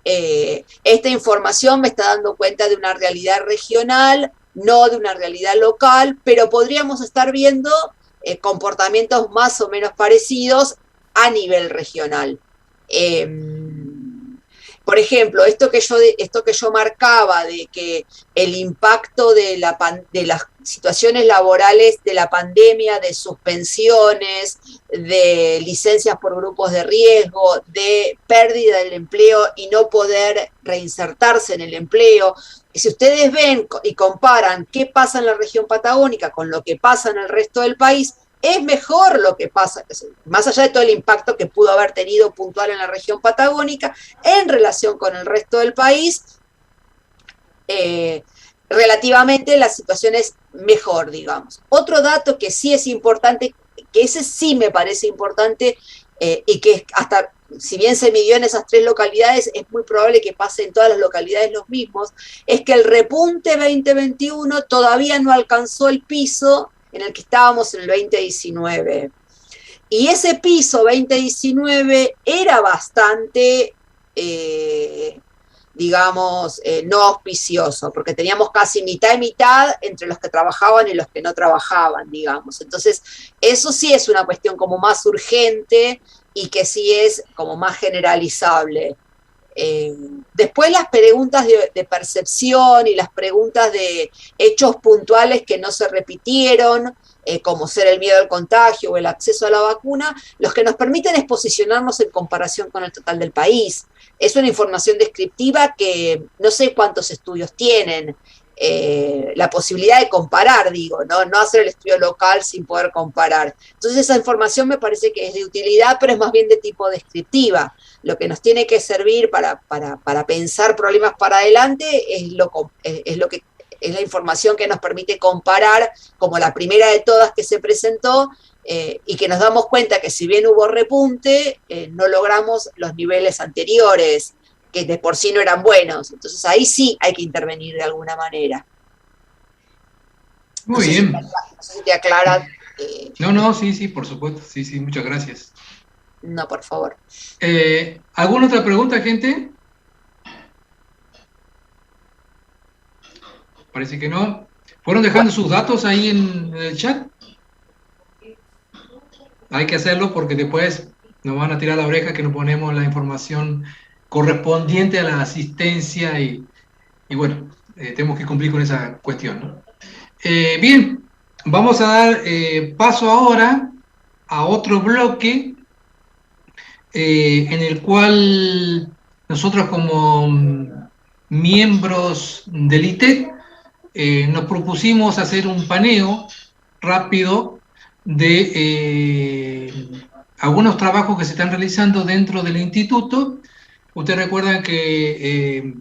esta información me está dando cuenta de una realidad regional, no de una realidad local, pero podríamos estar viendo comportamientos más o menos parecidos a nivel regional. Por ejemplo, esto que yo marcaba de que el impacto de las situaciones laborales de la pandemia, de suspensiones, de licencias por grupos de riesgo, de pérdida del empleo y no poder reinsertarse en el empleo. Si ustedes ven y comparan qué pasa en la región patagónica con lo que pasa en el resto del país, es mejor lo que pasa, más allá de todo el impacto que pudo haber tenido puntual en la región patagónica, en relación con el resto del país, relativamente la situación es mejor, digamos. Otro dato que sí es importante, que ese sí me parece importante, y que hasta, si bien se midió en esas 3 localidades, es muy probable que pase en todas las localidades los mismos, es que el repunte 2021 todavía no alcanzó el piso en el que estábamos en el 2019. Y ese piso 2019 era bastante, digamos, no auspicioso, porque teníamos casi mitad y mitad entre los que trabajaban y los que no trabajaban, digamos. Entonces, eso sí es una cuestión como más urgente y que sí es como más generalizable. Después las preguntas de percepción y las preguntas de hechos puntuales que no se repitieron, como ser el miedo al contagio o el acceso a la vacuna, los que nos permiten es posicionarnos en comparación con el total del país. Es una información descriptiva que no sé cuántos estudios tienen la posibilidad de comparar, digo, no hacer el estudio local sin poder comparar. Entonces esa información me parece que es de utilidad, pero es más bien de tipo descriptiva. Lo que nos tiene que servir para pensar problemas para adelante es la información que nos permite comparar, como la primera de todas que se presentó, y que nos damos cuenta que si bien hubo repunte, no logramos los niveles anteriores, que de por sí no eran buenos. Entonces ahí sí hay que intervenir de alguna manera. Muy bien. No sé si te aclara. No, sí, por supuesto. Sí, muchas gracias. No, por favor. ¿Alguna otra pregunta, gente? Parece que no. ¿Fueron dejando sus datos ahí en el chat? Hay que hacerlo porque después nos van a tirar la oreja que no ponemos la información correspondiente a la asistencia y bueno, tenemos que cumplir con esa cuestión, ¿no? Bien, vamos a dar paso ahora a otro bloque en el cual nosotros como miembros del ITEC nos propusimos hacer un paneo rápido de algunos trabajos que se están realizando dentro del instituto. Ustedes recuerdan que,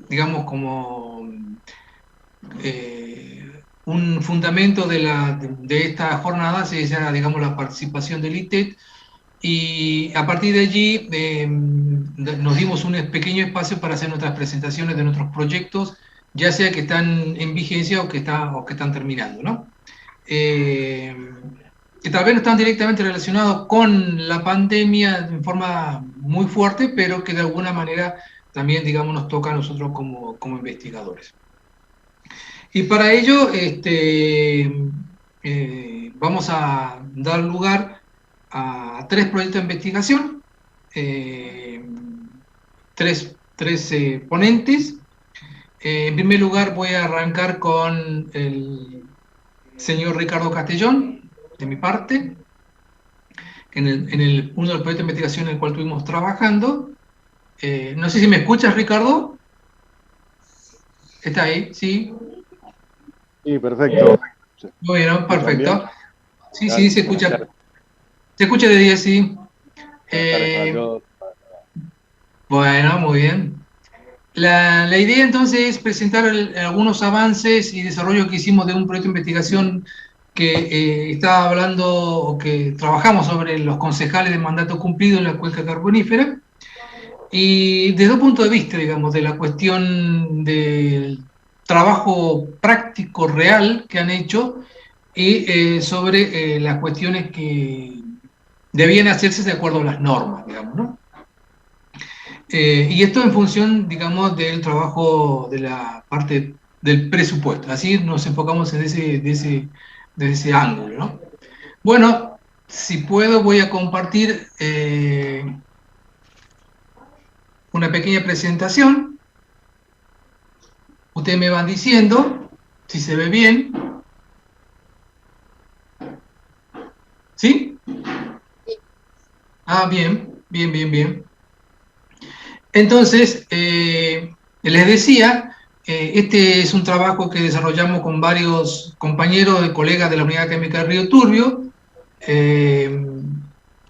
digamos, como un fundamento de esta jornada se llama, digamos, la participación del ITEC, y a partir de allí nos dimos un pequeño espacio para hacer nuestras presentaciones de nuestros proyectos, ya sea que están en vigencia o que están terminando, ¿no? Que tal vez no están directamente relacionados con la pandemia en forma muy fuerte, pero que de alguna manera también, digamos, nos toca a nosotros como investigadores. Y para ello vamos a dar lugar a 3 proyectos de investigación, 3 ponentes. En primer lugar voy a arrancar con el señor Ricardo Castellón, de mi parte, uno de los proyectos de investigación en el cual estuvimos trabajando. No sé si me escuchas, Ricardo. ¿Está ahí? Sí. Sí, perfecto. Bueno, perfecto. Sí, se escucha. Se escucha de 10, sí. Bueno, muy bien. La idea entonces es presentar algunos avances y desarrollo que hicimos de un proyecto de investigación que estaba hablando, o que trabajamos sobre los concejales de mandato cumplido en la cuenca carbonífera, y desde un punto de vista, digamos, de la cuestión del trabajo práctico real que han hecho, y sobre las cuestiones que debían hacerse de acuerdo a las normas, digamos, ¿no? Y esto en función, digamos, del trabajo de la parte del presupuesto. Así nos enfocamos en ese ángulo, ¿no? Bueno, si puedo voy a compartir una pequeña presentación. Ustedes me van diciendo si se ve bien. ¿Sí? Ah, bien, bien, bien, bien. Entonces, les decía, este es un trabajo que desarrollamos con varios compañeros y colegas de la Unidad Académica de Río Turbio, que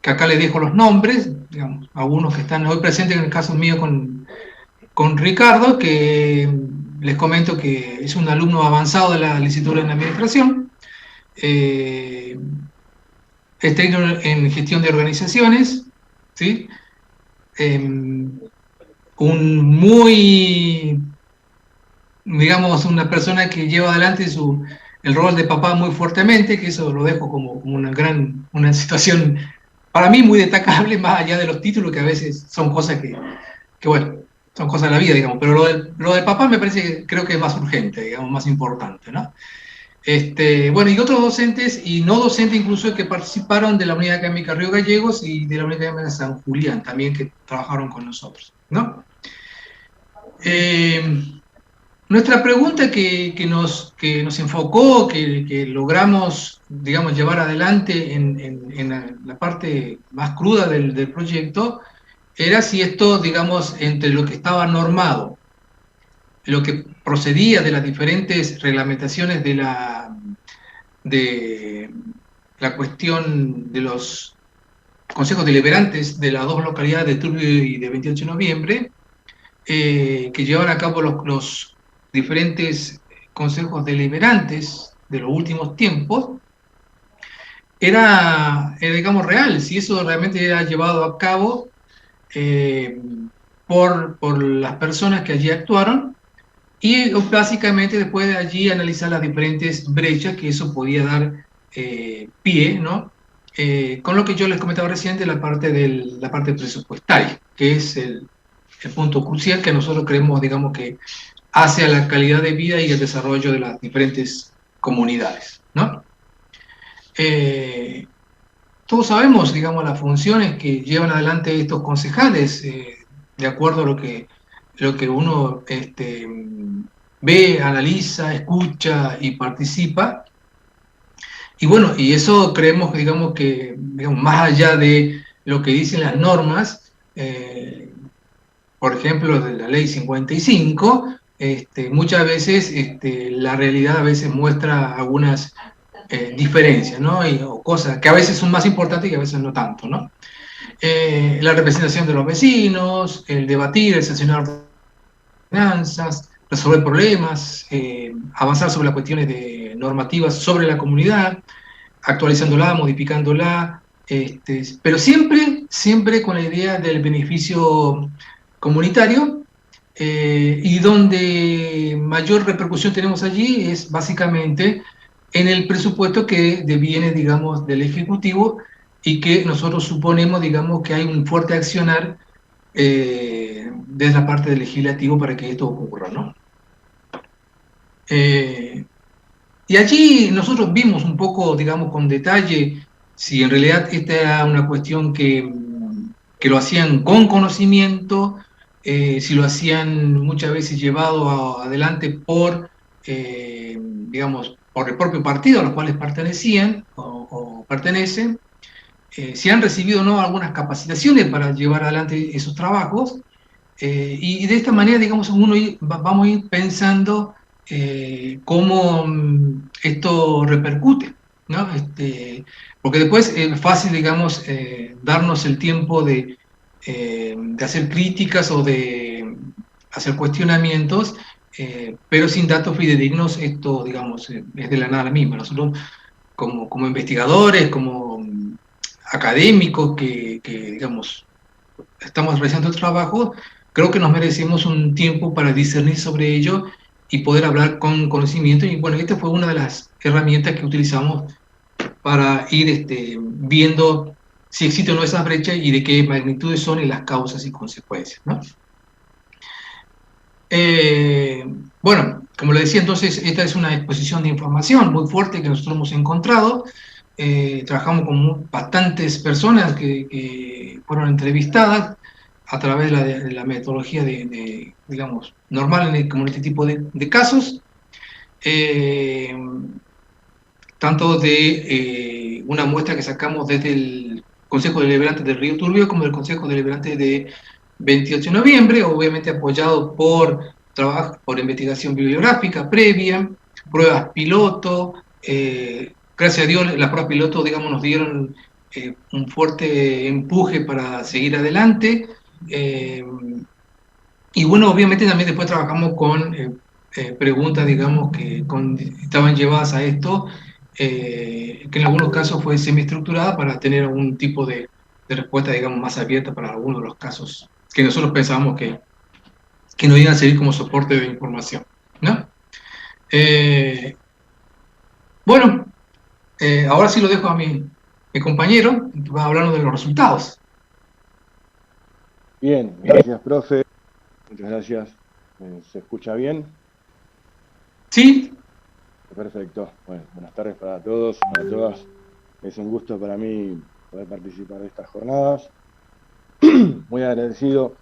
acá les dejo los nombres, digamos, algunos que están hoy presentes, en el caso mío con Ricardo, que les comento que es un alumno avanzado de la licenciatura en Administración, es técnico en Gestión de Organizaciones, ¿sí? Un muy, digamos, una persona que lleva adelante el rol de papá muy fuertemente, que eso lo dejo como una situación para mí muy destacable, más allá de los títulos, que a veces son cosas que bueno, son cosas de la vida, digamos, pero lo del papá me parece que creo que es más urgente, digamos, más importante, ¿no? Bueno, y otros docentes y no docentes incluso que participaron de la Unidad Académica Río Gallegos y de la Unidad Académica San Julián también, que trabajaron con nosotros, ¿no? Nuestra pregunta que nos enfocó, que logramos, digamos, llevar adelante en la parte más cruda del proyecto, era si esto, digamos, entre lo que estaba normado, lo que procedía de las diferentes reglamentaciones de la cuestión de los consejos deliberantes de las dos localidades de Turbio y de 28 de noviembre, que llevan a cabo los diferentes consejos deliberantes de los últimos tiempos, era, digamos, real, si eso realmente era llevado a cabo por las personas que allí actuaron, y básicamente después de allí analizar las diferentes brechas que eso podía dar pie, ¿no? Con lo que yo les comentaba recién de la parte presupuestaria, que es el punto crucial que nosotros creemos, digamos, que hace a la calidad de vida y el desarrollo de las diferentes comunidades, ¿no? Todos sabemos, digamos, las funciones que llevan adelante estos concejales, de acuerdo a lo que uno ve, analiza, escucha y participa. Y bueno, y eso creemos, digamos, que digamos, más allá de lo que dicen las normas, por ejemplo, de la ley 55, muchas veces la realidad a veces muestra algunas diferencias, ¿no? O cosas que a veces son más importantes y a veces no tanto, ¿no? La representación de los vecinos, el debatir, el sancionar ordenanzas, resolver problemas, avanzar sobre las cuestiones normativas sobre la comunidad, actualizándola, modificándola, pero siempre con la idea del beneficio comunitario, y donde mayor repercusión tenemos allí es básicamente en el presupuesto que deviene, digamos, del Ejecutivo, y que nosotros suponemos, digamos, que hay un fuerte accionar desde la parte del Legislativo para que esto ocurra, ¿no? Y allí nosotros vimos un poco, digamos, con detalle, si en realidad esta era una cuestión que lo hacían con conocimiento, si lo hacían muchas veces llevado adelante por, digamos, por el propio partido a los cuales pertenecían o pertenecen, si han recibido o no algunas capacitaciones para llevar adelante esos trabajos, y de esta manera, digamos, vamos a ir pensando cómo esto repercute, ¿no? Porque después es fácil, digamos, darnos el tiempo de hacer críticas o de hacer cuestionamientos, pero sin datos fidedignos esto, digamos, es de la nada misma. Nosotros como investigadores, como académicos digamos, estamos realizando el trabajo, creo que nos merecemos un tiempo para discernir sobre ello y poder hablar con conocimiento. Y bueno, esta fue una de las herramientas que utilizamos para ir viendo si existe o no esa brecha y de qué magnitudes son y las causas y consecuencias, ¿no? Bueno, como le decía, entonces, esta es una exposición de información muy fuerte que nosotros hemos encontrado. Trabajamos con bastantes personas que fueron entrevistadas a través de la metodología digamos, normal como en este tipo de casos. Tanto de una muestra que sacamos desde el Consejo Deliberante del Río Turbio como del Consejo Deliberante de 28 de noviembre, obviamente apoyado por investigación bibliográfica previa, pruebas piloto. Gracias a Dios, las pruebas piloto, digamos, nos dieron un fuerte empuje para seguir adelante. Y bueno, obviamente también después trabajamos con preguntas, digamos, que estaban llevadas a esto, que en algunos casos fue semiestructurada para tener algún tipo de respuesta, digamos, más abierta para algunos de los casos que nosotros pensábamos que nos iban a servir como soporte de información, ¿no? Bueno, ahora sí lo dejo a mi compañero, que va a hablarnos de los resultados. Bien, gracias, profe. Muchas gracias. ¿Se escucha bien? ¿Sí? Perfecto. Bueno, buenas tardes para todos, para todas. Es un gusto para mí poder participar de estas jornadas. Muy agradecido,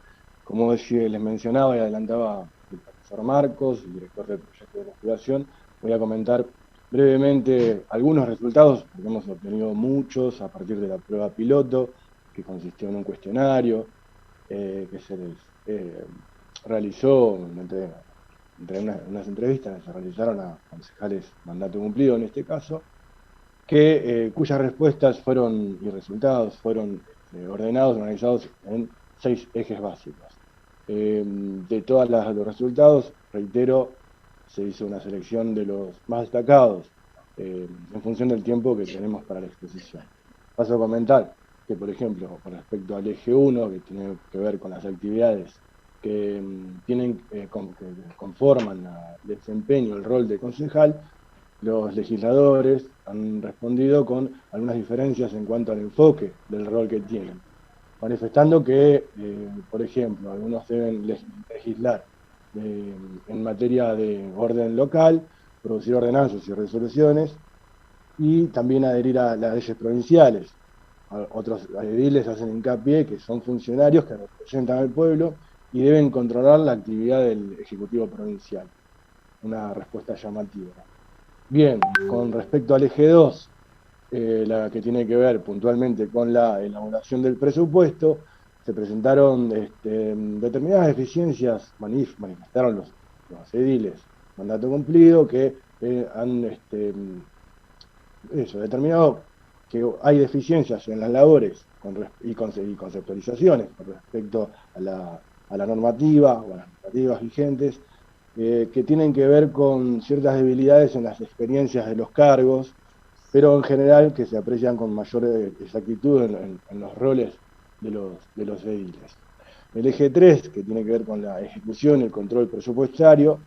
como les mencionaba y adelantaba el profesor Marcos, el director del proyecto de investigación. Voy a comentar brevemente algunos resultados, porque hemos obtenido muchos a partir de la prueba piloto, que consistió en un cuestionario que se les realizó entre unas entrevistas que se realizaron a concejales mandato cumplido en este caso, cuyas respuestas y resultados fueron ordenados, organizados en 6 ejes básicos. De todos los resultados, reitero, se hizo una selección de los más destacados en función del tiempo que tenemos para la exposición. Paso a comentar que, por ejemplo, con respecto al eje 1, que tiene que ver con las actividades que conforman el desempeño, el rol de concejal, los legisladores han respondido con algunas diferencias en cuanto al enfoque del rol que tienen, manifestando que, por ejemplo, algunos deben legislar en materia de orden local, producir ordenanzas y resoluciones, y también adherir a las leyes provinciales. Otros ediles hacen hincapié que son funcionarios que representan al pueblo y deben controlar la actividad del Ejecutivo Provincial. Una respuesta llamativa. Bien, con respecto al eje 2, la que tiene que ver puntualmente con la elaboración del presupuesto, se presentaron determinadas deficiencias, manifestaron los ediles mandato cumplido, que han determinado que hay deficiencias en las labores y conceptualizaciones con respecto a la normativa o a las normativas vigentes, que tienen que ver con ciertas debilidades en las experiencias de los cargos, pero en general que se aprecian con mayor exactitud en los roles de los ediles. El eje 3, que tiene que ver con la ejecución y el control presupuestario,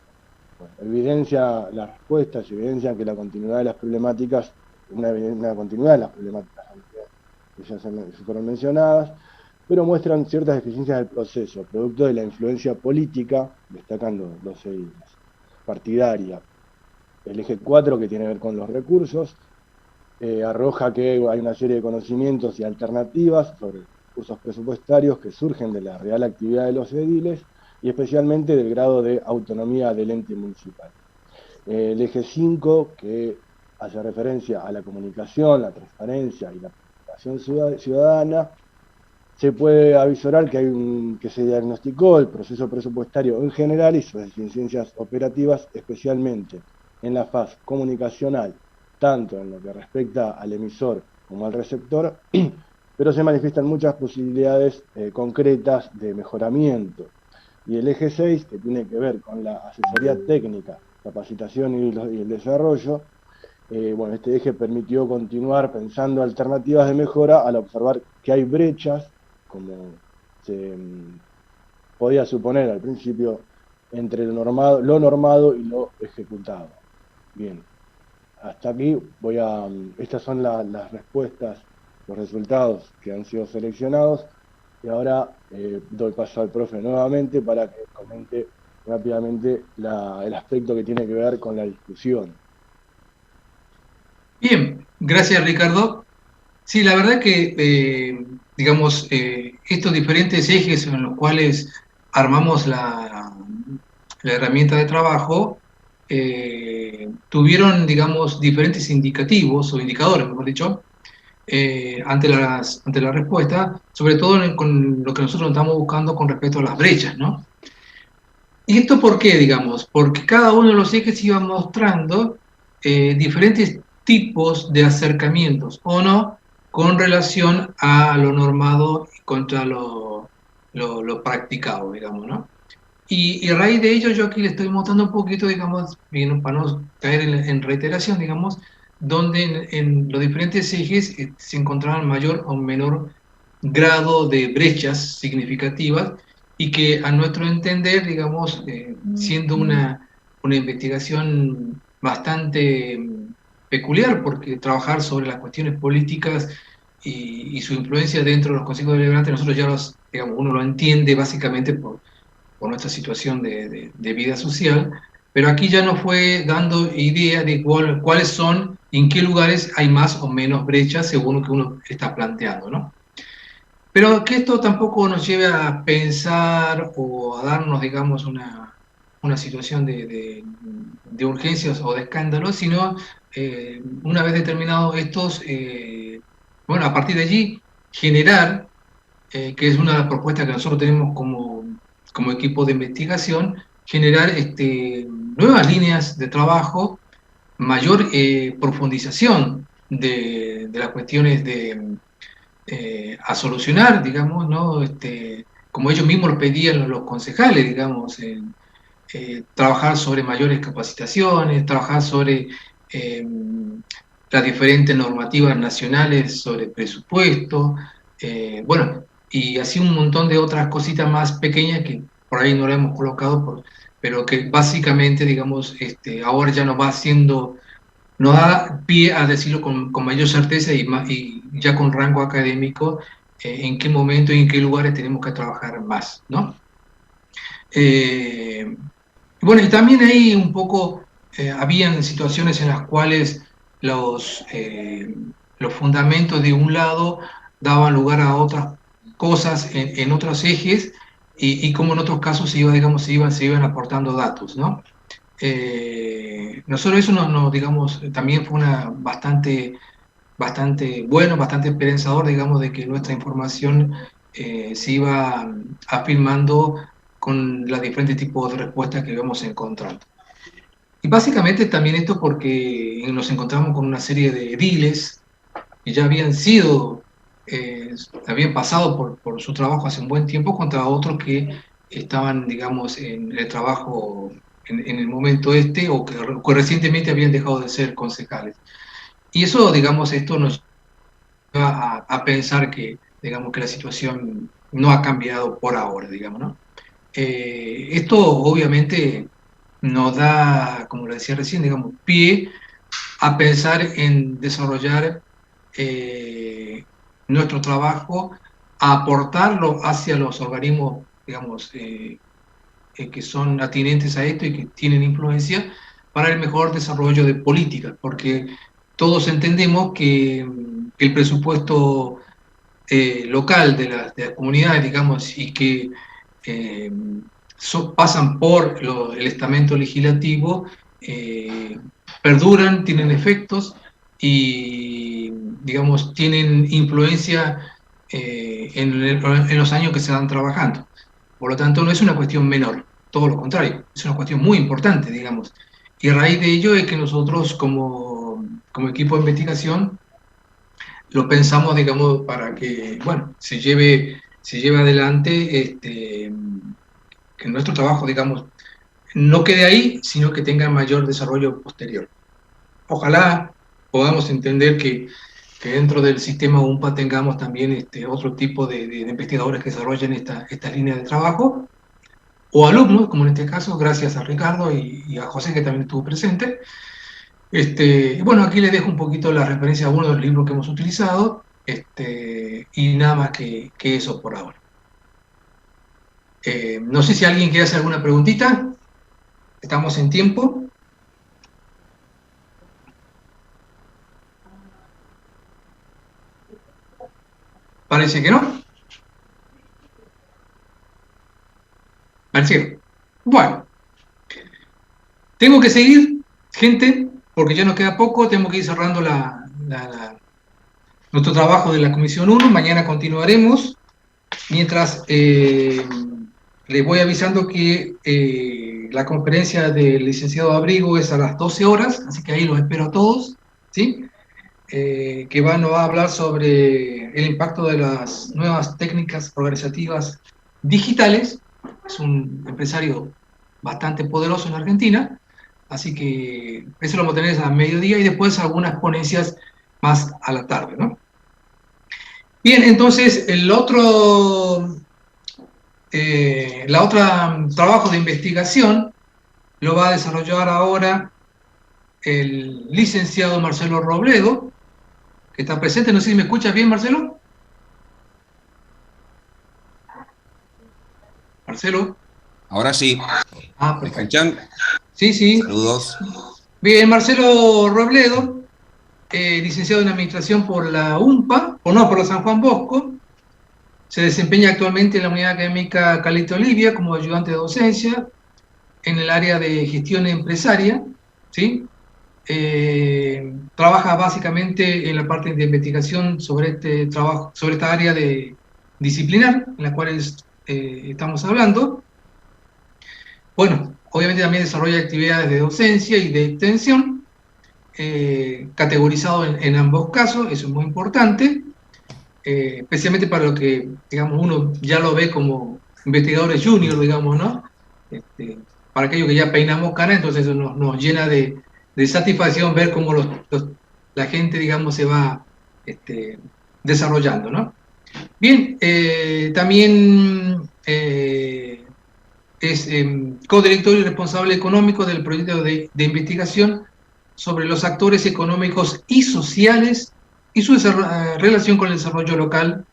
evidencia las respuestas, evidencian que la continuidad de las problemáticas, una continuidad de las problemáticas que ya se fueron mencionadas, pero muestran ciertas deficiencias del proceso, producto de la influencia política, destacando los ediles, partidaria. El eje 4, que tiene que ver con los recursos, arroja que hay una serie de conocimientos y alternativas sobre recursos presupuestarios que surgen de la real actividad de los ediles y especialmente del grado de autonomía del ente municipal. El eje 5, que hace referencia a la comunicación, la transparencia y la participación ciudadana, se puede avisorar que se diagnosticó el proceso presupuestario en general y sus deficiencias operativas, especialmente en la fase comunicacional, tanto en lo que respecta al emisor como al receptor, pero se manifiestan muchas posibilidades concretas de mejoramiento. Y el eje 6, que tiene que ver con la asesoría técnica, capacitación y el desarrollo, bueno, este eje permitió continuar pensando alternativas de mejora al observar que hay brechas, como se podía suponer al principio, entre lo normado y lo ejecutado. Bien, hasta aquí estas son las respuestas, los resultados que han sido seleccionados, y ahora doy paso al profe nuevamente para que comente rápidamente el aspecto que tiene que ver con la discusión. Bien, gracias Ricardo. Sí, la verdad que, digamos, estos diferentes ejes en los cuales armamos la herramienta de trabajo tuvieron, digamos, diferentes indicativos o indicadores, mejor dicho, ante la respuesta, sobre todo con lo que nosotros estamos buscando con respecto a las brechas, ¿no? ¿Y esto por qué, digamos? Porque cada uno de los ejes iba mostrando diferentes tipos de acercamientos, o no, con relación a lo normado y contra lo practicado, digamos, ¿no? Y a raíz de ello yo aquí le estoy mostrando un poquito, digamos, para no caer en reiteración, digamos, donde en los diferentes ejes se encontraban mayor o menor grado de brechas significativas y que a nuestro entender, digamos, siendo una investigación bastante peculiar, porque trabajar sobre las cuestiones políticas y su influencia dentro de los consejos deliberantes, nosotros ya digamos, uno lo entiende básicamente por nuestra situación de vida social, pero aquí ya nos fue dando idea de cuáles son, en qué lugares hay más o menos brechas según lo que uno está planteando, ¿no? Pero que esto tampoco nos lleve a pensar o a darnos, digamos, una situación de urgencias o de escándalos, sino una vez determinados estos, bueno, a partir de allí, generar, que es una de las propuestas que nosotros tenemos como equipo de investigación, generar nuevas líneas de trabajo, mayor profundización de las cuestiones a solucionar, digamos, ¿no? Como ellos mismos lo pedían los concejales, digamos, trabajar sobre mayores capacitaciones, trabajar sobre las diferentes normativas nacionales sobre presupuesto, bueno, y así un montón de otras cositas más pequeñas que por ahí no la hemos colocado, pero que básicamente, digamos, ahora ya nos va haciendo, nos da pie a decirlo con mayor certeza y ya con rango académico, en qué momento y en qué lugares tenemos que trabajar más, ¿no? Bueno, y también ahí un poco habían situaciones en las cuales los fundamentos de un lado daban lugar a otras cosas en otros ejes y como en otros casos digamos, se iban aportando datos, ¿no? Nosotros eso digamos, también fue bastante bueno, bastante esperanzador, digamos, de que nuestra información se iba afirmando con los diferentes tipos de respuestas que íbamos encontrando. Y básicamente también esto porque nos encontramos con una serie de ediles que ya habían pasado por su trabajo hace un buen tiempo contra otros que estaban, digamos, en el trabajo en el momento o que recientemente habían dejado de ser concejales. Y eso, digamos, esto nos lleva a pensar que, digamos, que la situación no ha cambiado por ahora, digamos, ¿no? Esto obviamente nos da, como le decía recién, digamos, pie a pensar en desarrollar nuestro trabajo, a aportarlo hacia los organismos, digamos, que son atinentes a esto y que tienen influencia para el mejor desarrollo de políticas, porque todos entendemos que el presupuesto local de las comunidades, digamos, y que pasan por el estamento legislativo, perduran, tienen efectos y, digamos, tienen influencia en los años que se van trabajando. Por lo tanto, no es una cuestión menor, todo lo contrario, es una cuestión muy importante, digamos. Y a raíz de ello es que nosotros, como equipo de investigación, lo pensamos, digamos, para que, bueno, se lleve adelante, que nuestro trabajo, digamos, no quede ahí, sino que tenga mayor desarrollo posterior. Ojalá podamos entender que dentro del sistema UNPA tengamos también otro tipo de investigadores que desarrollen esta línea de trabajo, o alumnos, como en este caso, gracias a Ricardo y a José, que también estuvo presente. Bueno, aquí les dejo un poquito la referencia a uno de los libros que hemos utilizado, y nada más que eso por ahora. No sé si alguien quiere hacer alguna preguntita. Estamos en tiempo. Parece que no. Parece que no. Bueno, tengo que seguir, gente, porque ya nos queda poco. Tenemos que ir cerrando nuestro trabajo de la Comisión 1. Mañana continuaremos. Mientras les voy avisando que la conferencia del licenciado Abrigo es a las 12 horas, así que ahí los espero a todos, ¿sí? Que nos va a hablar sobre el impacto de las nuevas técnicas organizativas digitales. Es un empresario bastante poderoso en Argentina, así que eso lo vamos a tener a mediodía y después algunas ponencias más a la tarde, ¿no? Bien, entonces el otro trabajo de investigación lo va a desarrollar ahora el licenciado Marcelo Robledo, que está presente. No sé si me escuchas bien, Marcelo. Marcelo. Ahora sí. ¿Me escuchan? Sí, sí. Saludos. Bien, Marcelo Robledo, licenciado en Administración por la UNPA, por la San Juan Bosco. Se desempeña actualmente en la Unidad Académica Caleta Olivia como ayudante de docencia en el área de gestión empresaria, ¿sí? Trabaja básicamente en la parte de investigación sobre esta área de disciplinar en la cual estamos hablando. Bueno, obviamente también desarrolla actividades de docencia y de extensión, categorizado en ambos casos. Eso es muy importante, especialmente para lo que, digamos, uno ya lo ve como investigadores junior, digamos, ¿no? Para aquellos que ya peinamos cara, entonces eso nos llena de satisfacción ver cómo la gente, digamos, se va desarrollando, ¿no? Bien, también es codirector y responsable económico del proyecto de investigación sobre los actores económicos y sociales y su relación con el desarrollo local,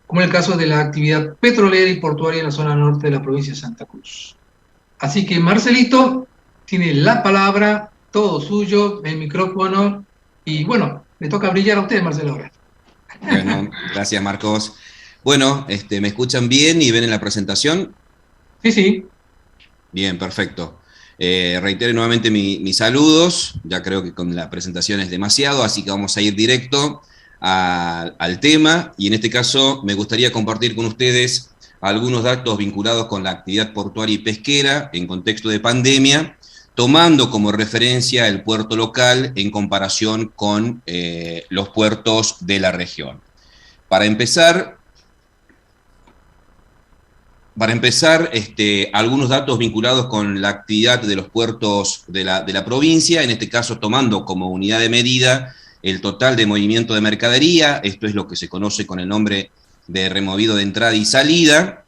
como en el caso de la actividad petrolera y portuaria en la zona norte de la provincia de Santa Cruz. Así que Marcelito tiene la palabra, todo suyo, el micrófono, y bueno, le toca brillar a usted, Marcelo, ahora. Bueno, gracias, Marcos. Bueno, ¿me escuchan bien y ven en la presentación? Sí, sí. Bien, perfecto. Reitero nuevamente mis saludos, ya creo que con la presentación es demasiado, así que vamos a ir directo al tema, y en este caso me gustaría compartir con ustedes algunos datos vinculados con la actividad portuaria y pesquera en contexto de pandemia, tomando como referencia el puerto local en comparación con los puertos de la región. Para empezar, algunos datos vinculados con la actividad de los puertos de la provincia, en este caso tomando como unidad de medida el total de movimiento de mercadería. Esto es lo que se conoce con el nombre de removido de entrada y salida.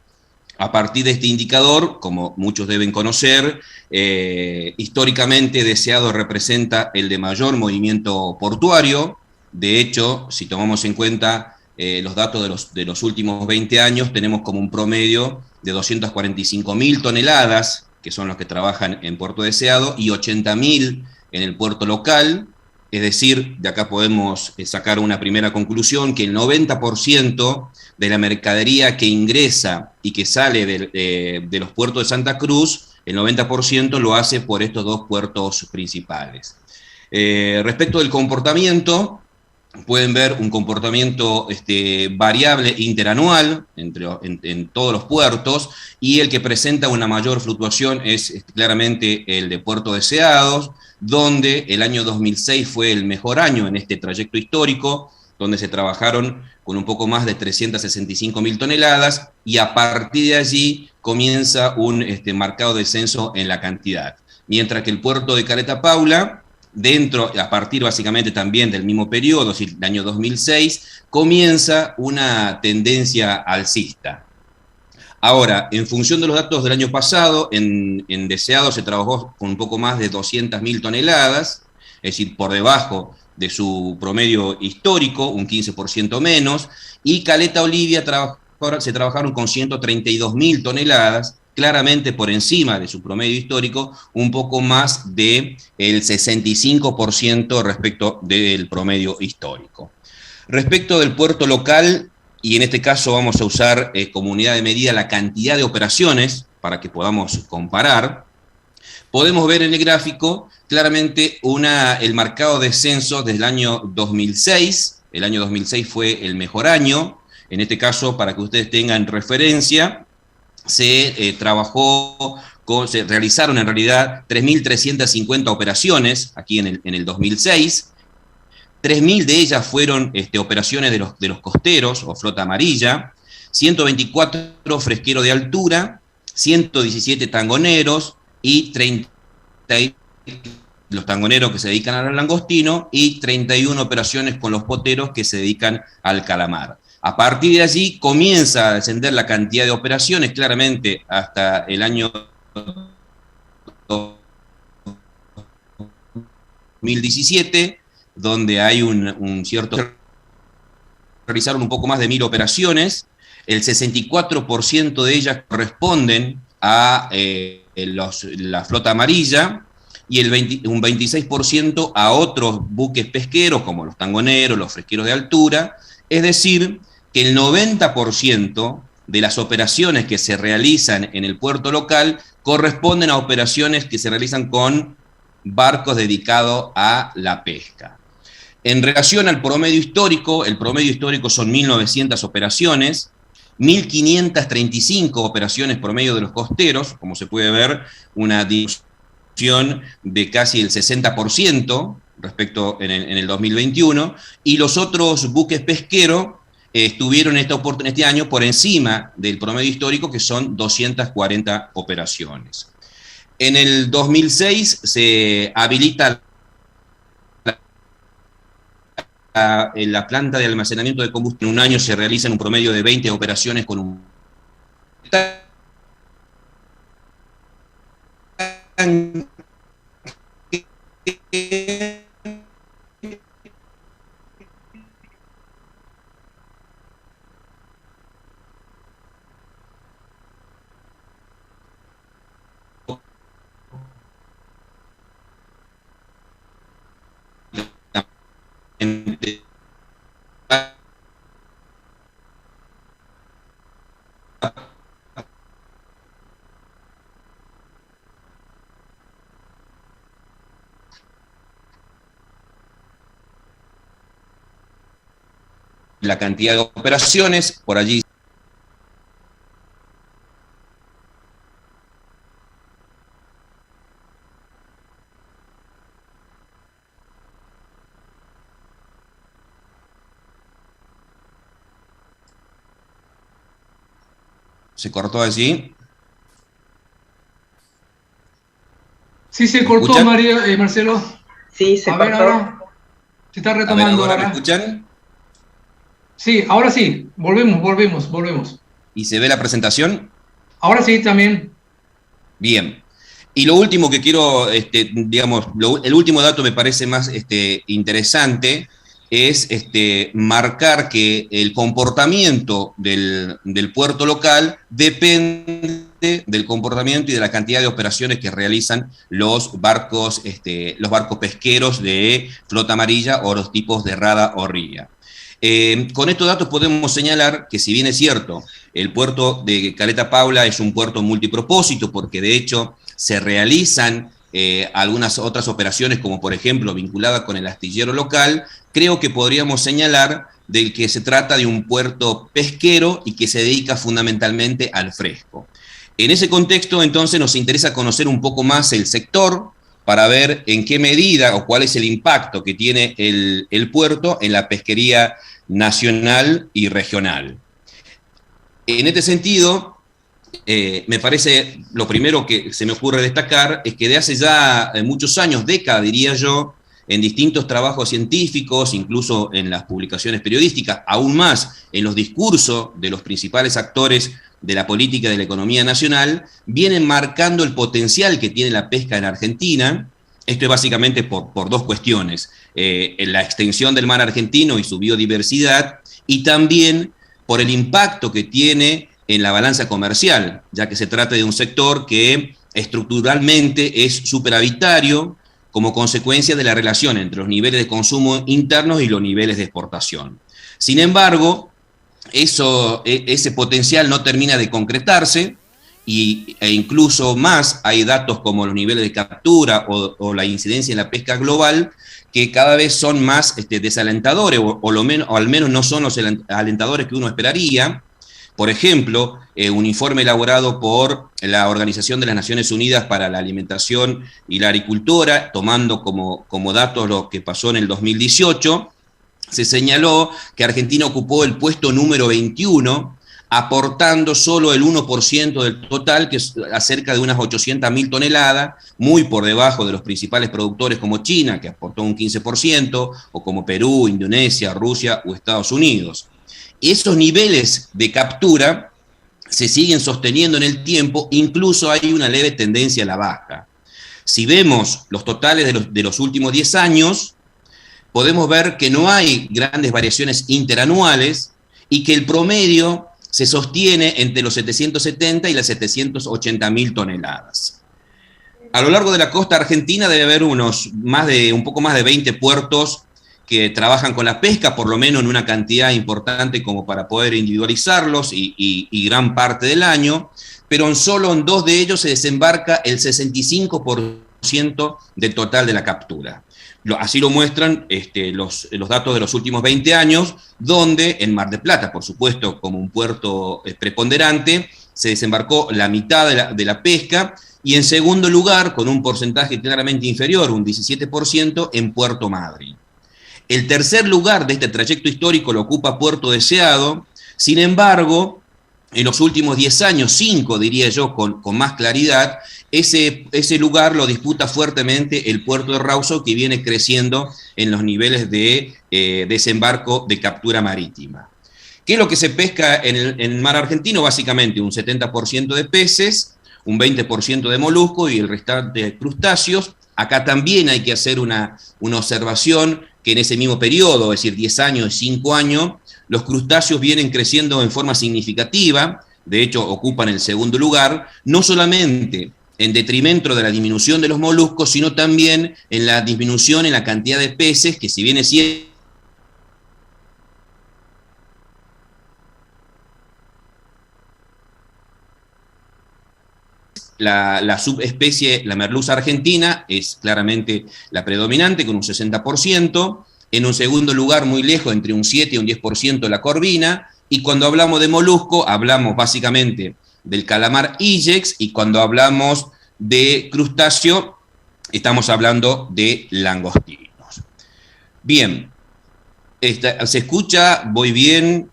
A partir de este indicador, como muchos deben conocer, históricamente Deseado representa el de mayor movimiento portuario. De hecho, si tomamos en cuenta los datos de los últimos 20 años, tenemos como un promedio de 245.000 toneladas, que son los que trabajan en Puerto Deseado, y 80.000 en el puerto local. Es decir, de acá podemos sacar una primera conclusión, que el 90% de la mercadería que ingresa y que sale de los puertos de Santa Cruz, el 90% lo hace por estos dos puertos principales. Respecto del comportamiento, pueden ver un comportamiento variable interanual en todos los puertos, y el que presenta una mayor fluctuación es claramente el de Puerto Deseados, donde el año 2006 fue el mejor año en este trayecto histórico, donde se trabajaron con un poco más de 365.000 toneladas, y a partir de allí comienza un marcado descenso en la cantidad. Mientras que el puerto de Caleta Paula a partir básicamente también del mismo periodo, es decir, el año 2006, comienza una tendencia alcista. Ahora, en función de los datos del año pasado, en Deseado se trabajó con un poco más de 200.000 toneladas, es decir, por debajo de su promedio histórico, un 15% menos, y Caleta Olivia se trabajaron con 132.000 toneladas, claramente por encima de su promedio histórico, un poco más del 65% respecto del promedio histórico. Respecto del puerto local, y en este caso vamos a usar como unidad de medida la cantidad de operaciones para que podamos comparar, podemos ver en el gráfico claramente el marcado descenso desde el año 2006. El año 2006 fue el mejor año. En este caso, para que ustedes tengan referencia, se realizaron en realidad 3.350 operaciones aquí en el 2006. 3.000 de ellas fueron operaciones de los costeros o flota amarilla, 124 fresqueros de altura, 117 tangoneros y 30 los tangoneros que se dedican al langostino y 31 operaciones con los poteros que se dedican al calamar. A partir de allí comienza a descender la cantidad de operaciones, claramente hasta el año 2017, donde hay un cierto... realizaron un poco más de 1.000 operaciones, el 64% de ellas corresponden a la flota amarilla y un 26% a otros buques pesqueros como los tangoneros, los fresqueros de altura, es decir, que el 90% de las operaciones que se realizan en el puerto local corresponden a operaciones que se realizan con barcos dedicados a la pesca. En relación al promedio histórico, el promedio histórico son 1.900 operaciones, 1.535 operaciones promedio de los costeros, como se puede ver, una disminución de casi el 60% respecto en el 2021, y los otros buques pesqueros estuvieron este año por encima del promedio histórico, que son 240 operaciones. En el 2006 se habilita en la planta de almacenamiento de combustible. En un año se realizan un promedio de 20 operaciones con un la cantidad de operaciones, por allí se cortó allí. Sí, se cortó, Marcelo. Sí, se cortó. Ahora se está retomando. ¿Ahora me escuchan? Sí, ahora sí, volvemos. ¿Y se ve la presentación? Ahora sí, también. Bien. Y lo último que quiero, el último dato me parece más interesante, es marcar que el comportamiento del puerto local depende del comportamiento y de la cantidad de operaciones que realizan los barcos pesqueros de flota amarilla o los tipos de rada o ría. Con estos datos podemos señalar que, si bien es cierto, el puerto de Caleta Paula es un puerto multipropósito, porque de hecho se realizan algunas otras operaciones, como por ejemplo vinculadas con el astillero local, creo que podríamos señalar del que se trata de un puerto pesquero y que se dedica fundamentalmente al fresco. En ese contexto, entonces, nos interesa conocer un poco más el sector para ver en qué medida o cuál es el impacto que tiene el puerto en la pesquería nacional y regional. En este sentido, me parece, lo primero que se me ocurre destacar es que de hace ya muchos años, décadas diría yo, en distintos trabajos científicos, incluso en las publicaciones periodísticas, aún más en los discursos de los principales actores de la política y de la economía nacional, vienen marcando el potencial que tiene la pesca en Argentina. Esto es básicamente por dos cuestiones: la extensión del mar argentino y su biodiversidad, y también por el impacto que tiene en la balanza comercial, ya que se trata de un sector que estructuralmente es superavitario como consecuencia de la relación entre los niveles de consumo internos y los niveles de exportación. Sin embargo, ese potencial no termina de concretarse, e incluso más hay datos como los niveles de captura o la incidencia en la pesca global, que cada vez son más desalentadores, o al menos no son los alentadores que uno esperaría. Por ejemplo, un informe elaborado por la Organización de las Naciones Unidas para la Alimentación y la Agricultura, tomando como datos lo que pasó en el 2018, se señaló que Argentina ocupó el puesto número 21, aportando solo el 1% del total, que es cerca de unas 800.000 toneladas, muy por debajo de los principales productores como China, que aportó un 15%, o como Perú, Indonesia, Rusia o Estados Unidos. Esos niveles de captura se siguen sosteniendo en el tiempo, incluso hay una leve tendencia a la baja. Si vemos los totales de los últimos 10 años, podemos ver que no hay grandes variaciones interanuales y que el promedio se sostiene entre los 770 y las 780.000 toneladas. A lo largo de la costa argentina debe haber un poco más de 20 puertos que trabajan con la pesca, por lo menos en una cantidad importante como para poder individualizarlos y gran parte del año, pero solo en 2 de ellos se desembarca el 65% del total de la captura. Así lo muestran los datos de los últimos 20 años, donde en Mar del Plata, por supuesto, como un puerto preponderante, se desembarcó la mitad de la pesca, y en segundo lugar, con un porcentaje claramente inferior, un 17%, en Puerto Madryn. El tercer lugar de este trayecto histórico lo ocupa Puerto Deseado. Sin embargo, en los últimos 10 años, 5 diría yo con más claridad, ese lugar lo disputa fuertemente el puerto de Rawson, que viene creciendo en los niveles de desembarco de captura marítima. ¿Qué es lo que se pesca en el mar argentino? Básicamente un 70% de peces, un 20% de moluscos y el restante de crustáceos. Acá también hay que hacer una observación, que en ese mismo periodo, es decir, 10 años y 5 años, los crustáceos vienen creciendo en forma significativa. De hecho ocupan el segundo lugar, no solamente en detrimento de la disminución de los moluscos, sino también en la disminución en la cantidad de peces, que si bien es cierto, la subespecie, la merluza argentina, es claramente la predominante, con un 60%, en un segundo lugar, muy lejos, entre un 7 y un 10%, la corvina, y cuando hablamos de molusco, hablamos básicamente del calamar Ilex, y cuando hablamos de crustáceo, estamos hablando de langostinos. Bien, se escucha, voy bien,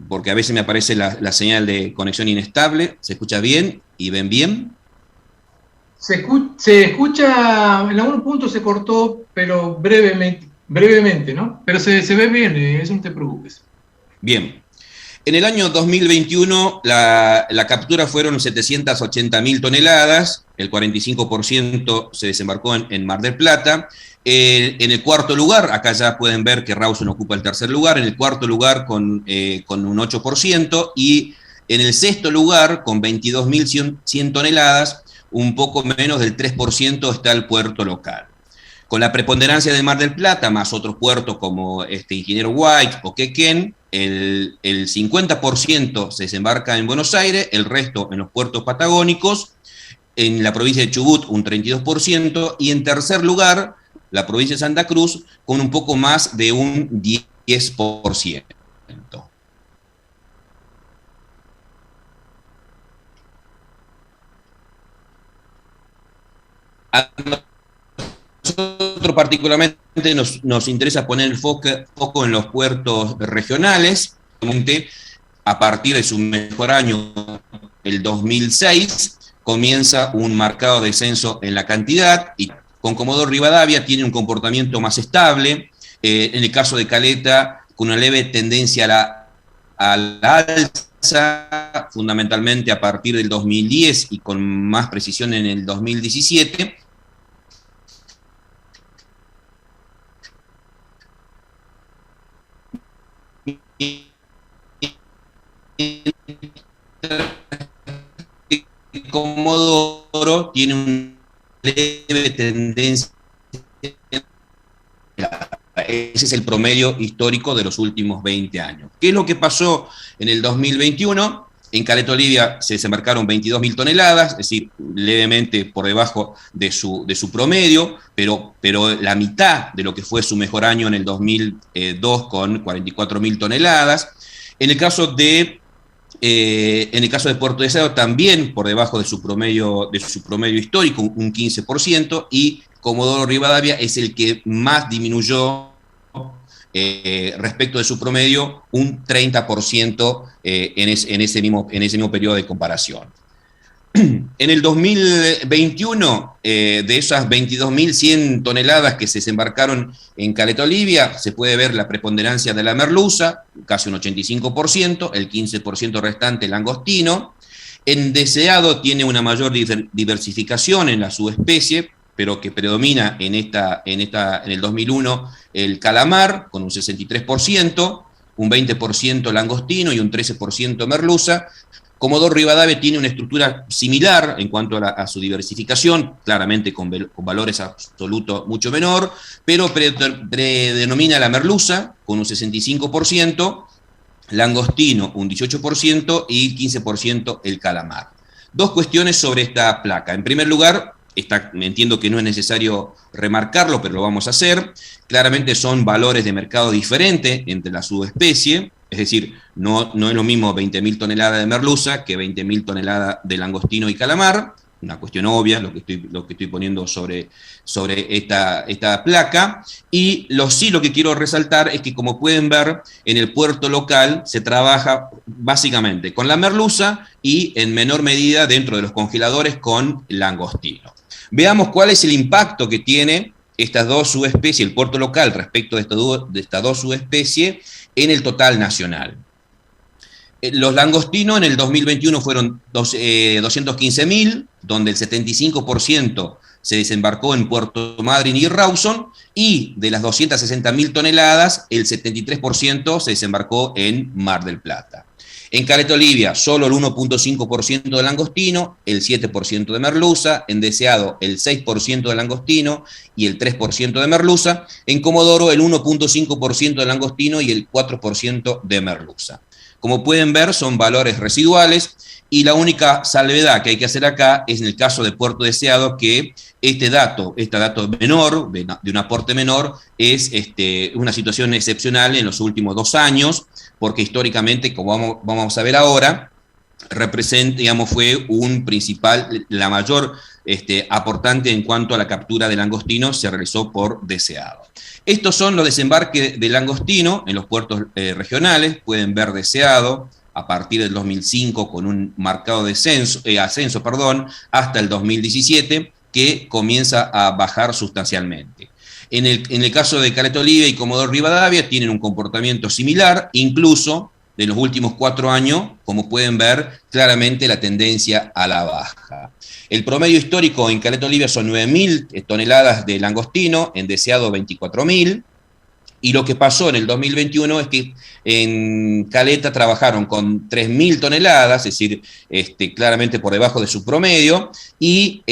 porque a veces me aparece la señal de conexión inestable. ¿Se escucha bien y ven bien? Se escucha, en algún punto se cortó, pero brevemente, ¿no? Pero se ve bien, eso no te preocupes. Bien. En el año 2021 la captura fueron 780.000 toneladas, el 45% se desembarcó en Mar del Plata. En el cuarto lugar, acá ya pueden ver que Rawson ocupa el tercer lugar, en el cuarto lugar con un 8%, y en el sexto lugar, con 22.100 toneladas, un poco menos del 3% está el puerto local. Con la preponderancia de Mar del Plata, más otros puertos como Ingeniero White o Quequén, el 50% se desembarca en Buenos Aires, el resto en los puertos patagónicos, en la provincia de Chubut un 32%, y en tercer lugar, la provincia de Santa Cruz, con un poco más de un 10%. A nosotros particularmente nos interesa poner el foco en los puertos regionales. A partir de su mejor año, el 2006, comienza un marcado descenso en la cantidad, y con Comodoro Rivadavia tiene un comportamiento más estable, en el caso de Caleta, con una leve tendencia a la alza, fundamentalmente a partir del 2010 y con más precisión en el 2017. Comodoro tiene una leve tendencia. Ese es el promedio histórico de los últimos 20 años. ¿Qué es lo que pasó en el 2021? En Caleta Olivia se desembarcaron 22.000 toneladas, es decir, levemente por debajo de su promedio, pero la mitad de lo que fue su mejor año en el 2002 con 44.000 toneladas. En el caso de Puerto Deseado también por debajo de su promedio histórico, un 15%, y Comodoro Rivadavia es el que más disminuyó respecto de su promedio, un 30% en ese mismo periodo de comparación. En el 2021, de esas 22.100 toneladas que se desembarcaron en Caleta Olivia, se puede ver la preponderancia de la merluza, casi un 85%, el 15% restante el langostino. En Deseado tiene una mayor diversificación en la subespecie, pero que predomina en el 2001 el calamar, con un 63%, un 20% langostino y un 13% merluza. Comodoro Rivadavia tiene una estructura similar en cuanto a su diversificación, claramente con valores absolutos mucho menor, pero predomina la merluza con un 65%, langostino un 18% y 15% el calamar. Dos cuestiones sobre esta placa. En primer lugar, entiendo que no es necesario remarcarlo, pero lo vamos a hacer. Claramente son valores de mercado diferentes entre la subespecie, es decir, no es lo mismo 20.000 toneladas de merluza que 20.000 toneladas de langostino y calamar, una cuestión obvia lo que estoy poniendo sobre esta placa. Y lo que quiero resaltar es que, como pueden ver, en el puerto local se trabaja básicamente con la merluza y en menor medida dentro de los congeladores con langostino. Veamos cuál es el impacto que tiene estas dos subespecies, el puerto local respecto de estas dos subespecies en el total nacional. Los langostinos en el 2021 fueron 215.000, donde el 75% se desembarcó en Puerto Madryn y Rawson, y de las 260.000 toneladas, el 73% se desembarcó en Mar del Plata. En Caleta Olivia, solo el 1.5% de langostino, el 7% de merluza. En Deseado, el 6% de langostino y el 3% de merluza. En Comodoro, el 1.5% de langostino y el 4% de merluza. Como pueden ver, son valores residuales, y la única salvedad que hay que hacer acá es en el caso de Puerto Deseado, que este dato menor, de un aporte menor, es una situación excepcional en los últimos 2 años, porque históricamente, como vamos a ver ahora, fue la mayor aportante en cuanto a la captura de langostino se realizó por Deseado. Estos son los desembarques de langostino en los puertos regionales. Pueden ver Deseado a partir del 2005 con un marcado ascenso hasta el 2017, que comienza a bajar sustancialmente. En el caso de Caleta Olivia y Comodoro Rivadavia tienen un comportamiento similar, incluso de los últimos 4 años, como pueden ver claramente la tendencia a la baja. El promedio histórico en Caleta Olivia son 9.000 toneladas de langostino, en Deseado 24.000, y lo que pasó en el 2021 es que en Caleta trabajaron con 3.000 toneladas, es decir, claramente por debajo de su promedio, y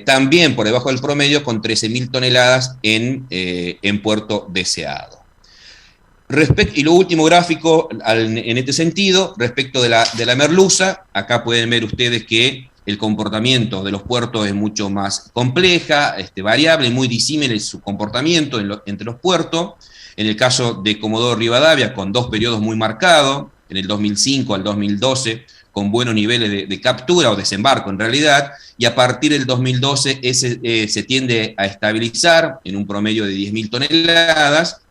también por debajo del promedio con 13.000 toneladas en Puerto Deseado. Y lo último gráfico en este sentido, respecto de la merluza, acá pueden ver ustedes que el comportamiento de los puertos es mucho más compleja, variable, muy disímil su comportamiento entre los puertos. En el caso de Comodoro Rivadavia, con 2 periodos muy marcados, en el 2005 al 2012, con buenos niveles de captura o desembarco en realidad, y a partir del 2012 se tiende a estabilizar en un promedio de 10.000 toneladas.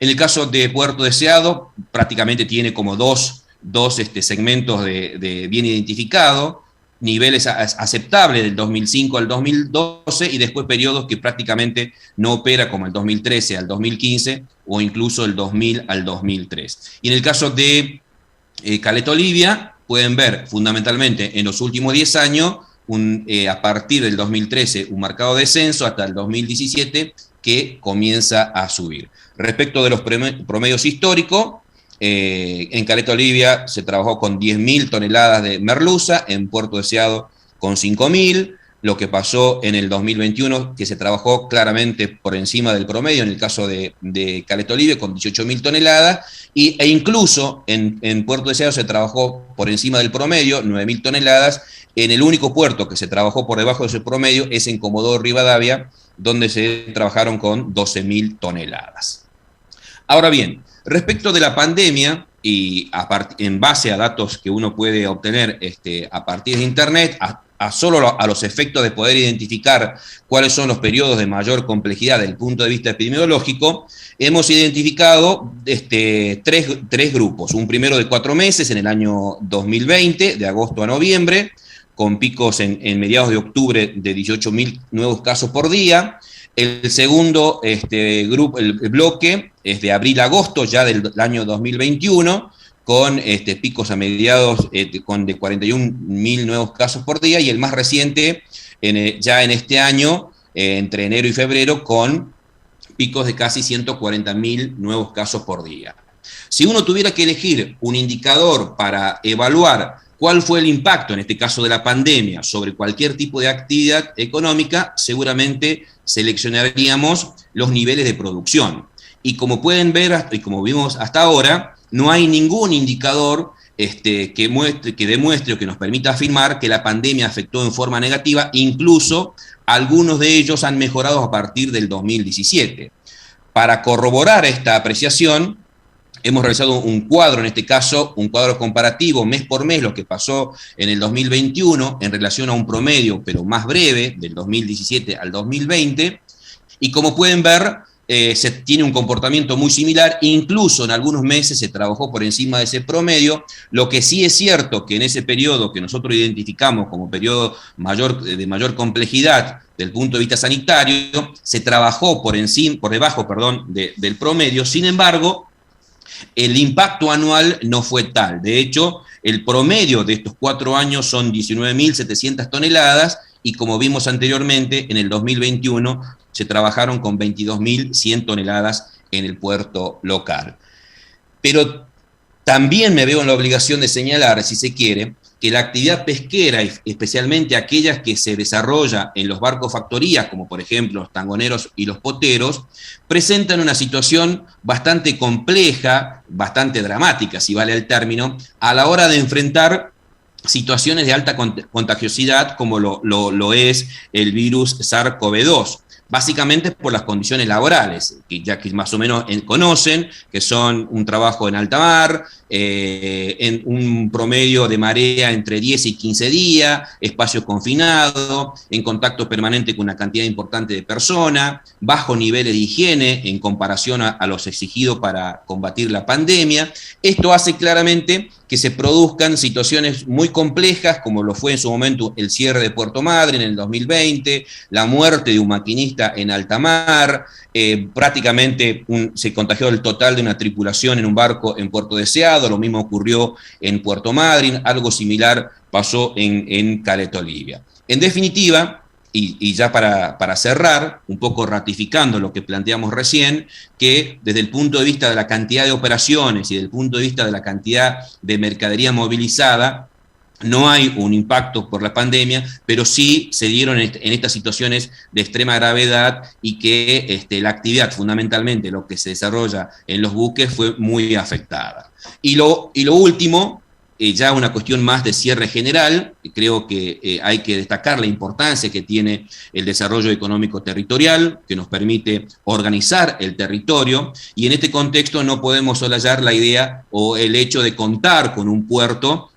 En el caso de Puerto Deseado, prácticamente tiene como dos segmentos bien identificados. niveles aceptables del 2005 al 2012 y después periodos que prácticamente no opera, como el 2013 al 2015 o incluso el 2000 al 2003. Y en el caso de Caleta Olivia, pueden ver fundamentalmente en los últimos 10 años, a partir del 2013, un marcado descenso hasta el 2017 que comienza a subir. Respecto de los promedios históricos, en Caleta Olivia se trabajó con 10.000 toneladas de merluza, en Puerto Deseado con 5.000, lo que pasó en el 2021, que se trabajó claramente por encima del promedio, en el caso de Caleta Olivia, con 18.000 toneladas, e incluso en Puerto Deseado se trabajó por encima del promedio, 9.000 toneladas. En el único puerto que se trabajó por debajo de ese promedio es en Comodoro Rivadavia, donde se trabajaron con 12.000 toneladas. Ahora bien, respecto de la pandemia, y en base a datos que uno puede obtener a partir de Internet, solo a los efectos de poder identificar cuáles son los periodos de mayor complejidad desde el punto de vista epidemiológico, hemos identificado tres grupos. Un primero de 4 meses en el año 2020, de agosto a noviembre, con picos en mediados de octubre de 18.000 nuevos casos por día. El segundo grupo, el bloque, es de abril a agosto ya del año 2021, con picos a mediados de 41.000 nuevos casos por día, y el más reciente ya en este año, entre enero y febrero, con picos de casi 140.000 nuevos casos por día. Si uno tuviera que elegir un indicador para evaluar cuál fue el impacto, en este caso de la pandemia, sobre cualquier tipo de actividad económica, seguramente seleccionaríamos los niveles de producción. Y como pueden ver, y como vimos hasta ahora, no hay ningún indicador que demuestre o que nos permita afirmar que la pandemia afectó en forma negativa, incluso algunos de ellos han mejorado a partir del 2017. Para corroborar esta apreciación, hemos realizado un cuadro, en este caso, un cuadro comparativo mes por mes, lo que pasó en el 2021 en relación a un promedio, pero más breve, del 2017 al 2020, y como pueden ver, se tiene un comportamiento muy similar, incluso en algunos meses se trabajó por encima de ese promedio. Lo que sí es cierto que en ese periodo que nosotros identificamos como periodo de mayor complejidad del punto de vista sanitario, se trabajó por debajo del promedio. Sin embargo, el impacto anual no fue tal. De hecho, el promedio de estos 4 años son 19.700 toneladas, y como vimos anteriormente, en el 2021 se trabajaron con 22.100 toneladas en el puerto local. Pero también me veo en la obligación de señalar, si se quiere, que la actividad pesquera, especialmente aquellas que se desarrolla en los barcos factorías, como por ejemplo los tangoneros y los poteros, presentan una situación bastante compleja, bastante dramática, si vale el término, a la hora de enfrentar situaciones de alta contagiosidad como lo es el virus SARS-CoV-2. Básicamente por las condiciones laborales, ya que más o menos conocen, que son un trabajo en alta mar, en un promedio de marea entre 10 y 15 días, espacio confinado, en contacto permanente con una cantidad importante de personas, bajo niveles de higiene en comparación a los exigidos para combatir la pandemia. Esto hace claramente que se produzcan situaciones muy complejas, como lo fue en su momento el cierre de Puerto Madryn en el 2020, la muerte de un maquinista en alta mar, prácticamente se contagió el total de una tripulación en un barco en Puerto Deseado, lo mismo ocurrió en Puerto Madryn, algo similar pasó en Caleta Olivia. En definitiva, y ya para cerrar, un poco ratificando lo que planteamos recién, que desde el punto de vista de la cantidad de operaciones y desde el punto de vista de la cantidad de mercadería movilizada, no hay un impacto por la pandemia, pero sí se dieron en estas situaciones de extrema gravedad, y que la actividad, fundamentalmente lo que se desarrolla en los buques, fue muy afectada. Y lo último, ya una cuestión más de cierre general, creo que hay que destacar la importancia que tiene el desarrollo económico territorial, que nos permite organizar el territorio, y en este contexto no podemos soslayar la idea o el hecho de contar con un puerto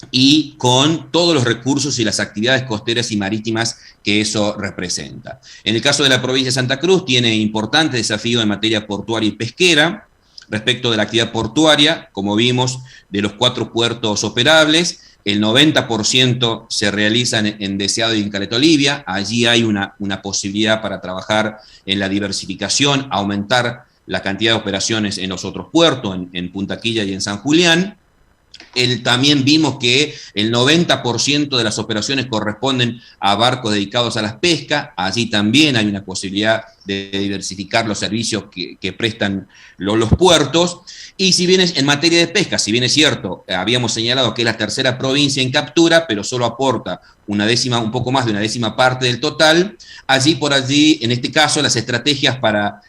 y con todos los recursos y las actividades costeras y marítimas que eso representa. En el caso de la provincia de Santa Cruz, tiene importantes desafíos en materia portuaria y pesquera. Respecto de la actividad portuaria, como vimos, de los 4 puertos operables, el 90% se realizan en Deseado y en Caleta Olivia. Allí hay una posibilidad para trabajar en la diversificación, aumentar la cantidad de operaciones en los otros puertos, en Punta Quilla y en San Julián. También vimos que el 90% de las operaciones corresponden a barcos dedicados a las pescas. Allí también hay una posibilidad de diversificar los servicios que prestan los puertos. Y si bien es en materia de pesca, si bien es cierto, habíamos señalado que es la tercera provincia en captura, pero solo aporta un poco más de una décima parte del total, allí, en este caso, las estrategias para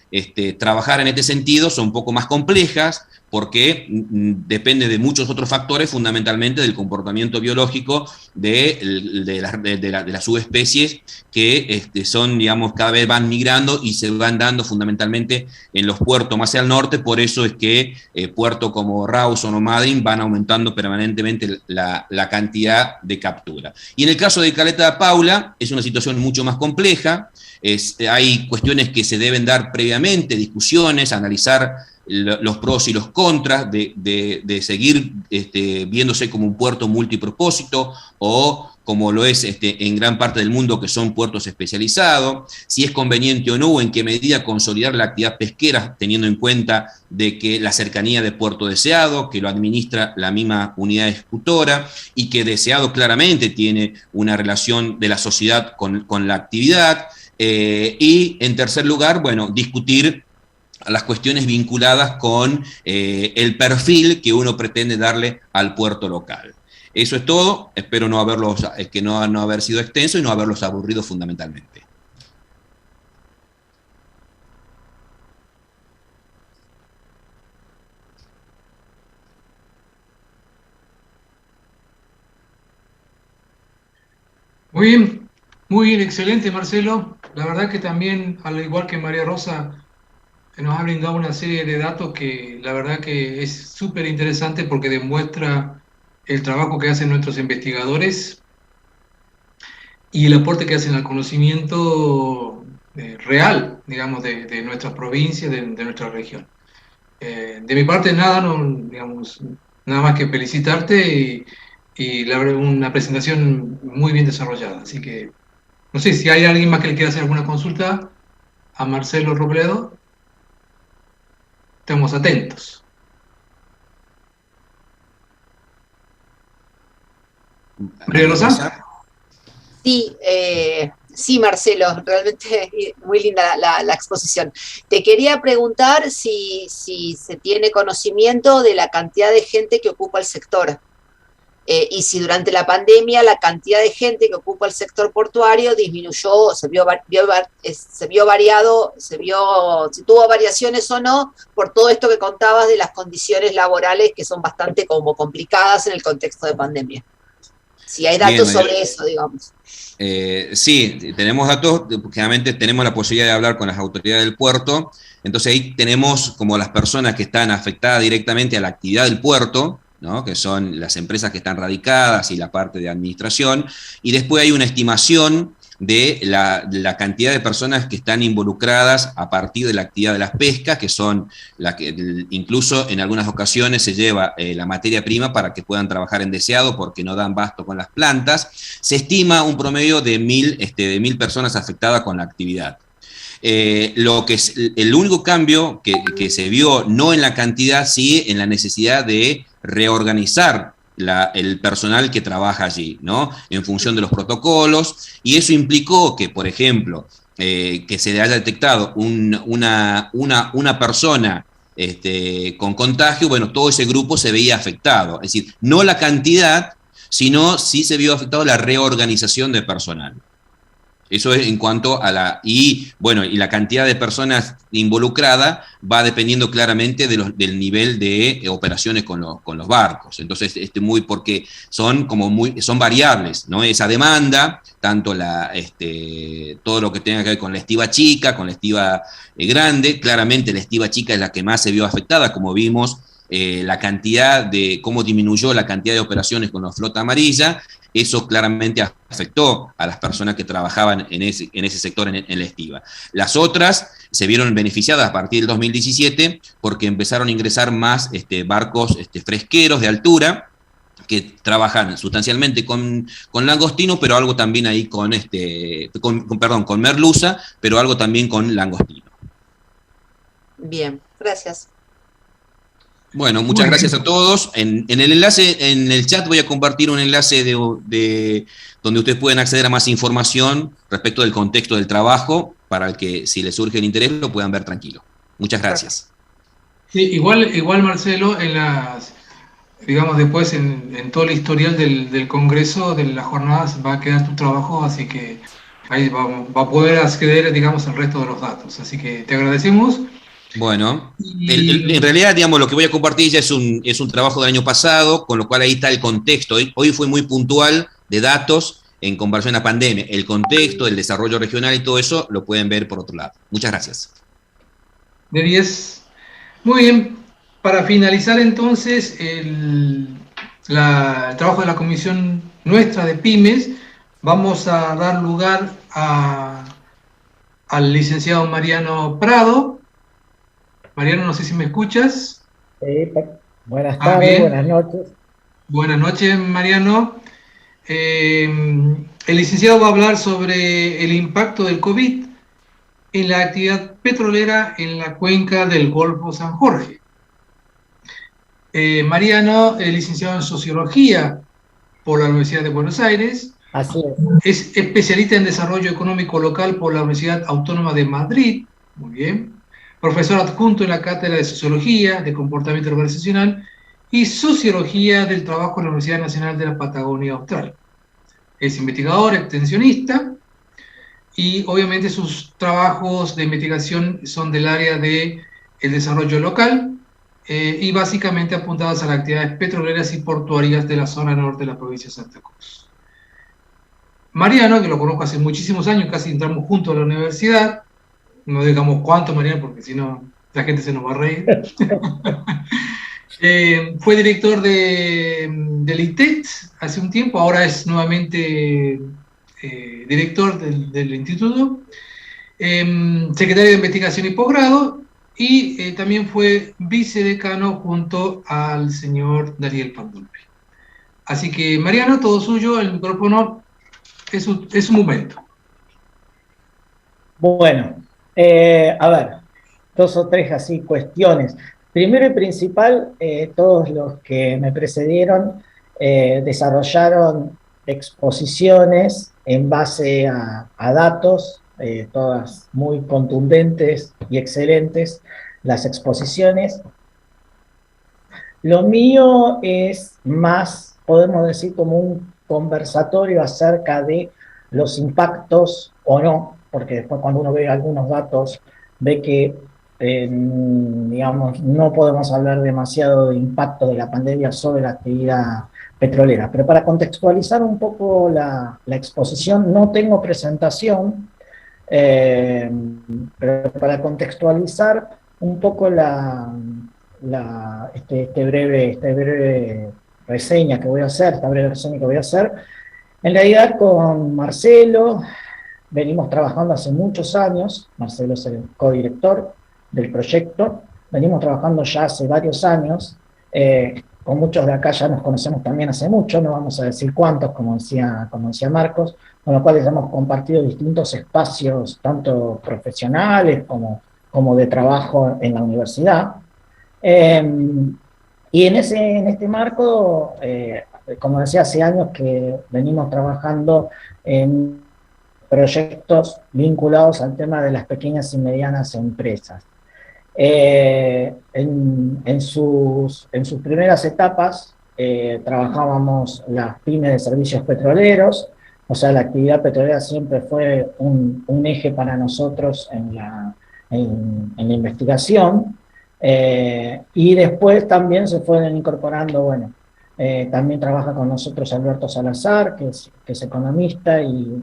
trabajar en este sentido son un poco más complejas, porque depende de muchos otros factores, fundamentalmente del comportamiento biológico de las subespecies que son, digamos, cada vez van migrando y se van dando fundamentalmente en los puertos más al norte. Por eso es que puertos como Rawson o Madryn van aumentando permanentemente la cantidad de captura. Y en el caso de Caleta da Paula es una situación mucho más compleja. Hay cuestiones que se deben dar previamente, discusiones, analizar los pros y los contras de seguir viéndose como un puerto multipropósito o como lo es en gran parte del mundo, que son puertos especializados, si es conveniente o no, en qué medida consolidar la actividad pesquera, teniendo en cuenta de que la cercanía de Puerto Deseado, que lo administra la misma unidad ejecutora, y que Deseado claramente tiene una relación de la sociedad con la actividad, y en tercer lugar, bueno, discutir las cuestiones vinculadas con el perfil que uno pretende darle al puerto local. Eso es todo, espero no haber sido extenso y no haberlos aburrido fundamentalmente. Muy bien, excelente, Marcelo. La verdad que también, al igual que María Rosa, nos ha brindado una serie de datos que la verdad que es súper interesante porque demuestra el trabajo que hacen nuestros investigadores y el aporte que hacen al conocimiento real, digamos, de nuestras provincias, de nuestra región. De mi parte, nada más que felicitarte y la verdad, una presentación muy bien desarrollada. Así que, no sé si hay alguien más que le quiera hacer alguna consulta a Marcelo Robledo. Estamos atentos. María Rosa. Sí, Marcelo, realmente muy linda la exposición. Te quería preguntar si se tiene conocimiento de la cantidad de gente que ocupa el sector. Y si durante la pandemia la cantidad de gente que ocupa el sector portuario disminuyó, si tuvo variaciones o no, por todo esto que contabas de las condiciones laborales que son bastante como complicadas en el contexto de pandemia. Si hay datos sobre eso, digamos. Sí, tenemos datos, generalmente tenemos la posibilidad de hablar con las autoridades del puerto, entonces ahí tenemos como las personas que están afectadas directamente a la actividad del puerto, ¿no? Que son las empresas que están radicadas y la parte de administración, y después hay una estimación de la cantidad de personas que están involucradas a partir de la actividad de las pescas, que son las que incluso en algunas ocasiones se lleva la materia prima para que puedan trabajar en Deseado porque no dan basto con las plantas. Se estima un promedio de 1.000 personas afectadas con la actividad. El único cambio que se vio, no en la cantidad, sí en la necesidad de reorganizar el personal que trabaja allí, ¿no? En función de los protocolos, y eso implicó que, por ejemplo, que se haya detectado una persona con contagio, bueno, todo ese grupo se veía afectado, es decir, no la cantidad, sino sí se vio afectado la reorganización de personal. Eso es en cuanto a y la cantidad de personas involucradas va dependiendo claramente del nivel de operaciones con los barcos. Entonces, porque son variables, ¿no? Esa demanda, tanto todo lo que tenga que ver con la estiva chica, con la estiva grande, claramente la estiva chica es la que más se vio afectada, como vimos, cómo disminuyó la cantidad de operaciones con la flota amarilla. Eso claramente afectó a las personas que trabajaban en ese sector en la estiva. Las otras se vieron beneficiadas a partir del 2017 porque empezaron a ingresar más barcos fresqueros de altura, que trabajan sustancialmente con langostino, pero algo también ahí con merluza, pero algo también con langostino. Bien, gracias. Bueno, muchas gracias a todos. En el enlace, en el chat voy a compartir un enlace de donde ustedes pueden acceder a más información respecto del contexto del trabajo, para el que si les surge el interés lo puedan ver tranquilo. Muchas gracias. Sí, igual Marcelo, digamos, después en todo el historial del Congreso, de las jornadas, va a quedar tu trabajo, así que ahí va a poder acceder, digamos, al resto de los datos. Así que te agradecemos. Bueno, en realidad, digamos, lo que voy a compartir ya es un trabajo del año pasado, con lo cual ahí está el contexto. Hoy fue muy puntual de datos en comparación a pandemia. El contexto, el desarrollo regional y todo eso lo pueden ver por otro lado. Muchas gracias. De 10. Muy bien. Para finalizar entonces el trabajo de la comisión nuestra de pymes, vamos a dar lugar al licenciado Mariano Prado. Mariano, no sé si me escuchas. Buenas tardes, buenas noches. Buenas noches, Mariano. El licenciado va a hablar sobre el impacto del COVID en la actividad petrolera en la cuenca del Golfo San Jorge. Mariano es licenciado en Sociología por la Universidad de Buenos Aires. Así es. Es especialista en Desarrollo Económico Local por la Universidad Autónoma de Madrid. Muy bien. Profesor adjunto en la Cátedra de Sociología de Comportamiento Organizacional y Sociología del Trabajo en la Universidad Nacional de la Patagonia Austral. Es investigador, extensionista, y obviamente sus trabajos de investigación son del área del desarrollo local y básicamente apuntadas a las actividades petroleras y portuarias de la zona norte de la provincia de Santa Cruz. Mariano, que lo conozco hace muchísimos años, casi entramos juntos a la universidad, no digamos cuánto, Mariano, porque si no la gente se nos va a reír. Fue director del ITET hace un tiempo, ahora es nuevamente director del instituto, secretario de investigación y posgrado, y también fue vicedecano junto al señor Daniel Pandolfi. Así que, Mariano, todo suyo, el micrófono es un momento. Bueno, a ver, 2 o 3 así cuestiones. Primero y principal, todos los que me precedieron desarrollaron exposiciones en base a datos, todas muy contundentes y excelentes, las exposiciones. Lo mío es más, podemos decir, como un conversatorio acerca de los impactos o no, porque después cuando uno ve algunos datos, ve que, digamos, no podemos hablar demasiado de impacto de la pandemia sobre la actividad petrolera. Pero para contextualizar un poco la exposición, no tengo presentación, pero para contextualizar un poco este breve reseña que voy a hacer, en realidad con Marcelo venimos trabajando hace muchos años. Marcelo es el codirector del proyecto, venimos trabajando ya hace varios años, con muchos de acá ya nos conocemos también hace mucho, no vamos a decir cuántos, como decía Marcos, con los cuales hemos compartido distintos espacios, tanto profesionales como de trabajo en la universidad. Y en este marco, como decía, hace años que venimos trabajando en proyectos vinculados al tema de las pequeñas y medianas empresas. En sus primeras etapas trabajábamos las pymes de servicios petroleros, o sea, la actividad petrolera siempre fue un eje para nosotros en la investigación, y después también se fueron incorporando, bueno, también trabaja con nosotros Alberto Salazar, que es economista, y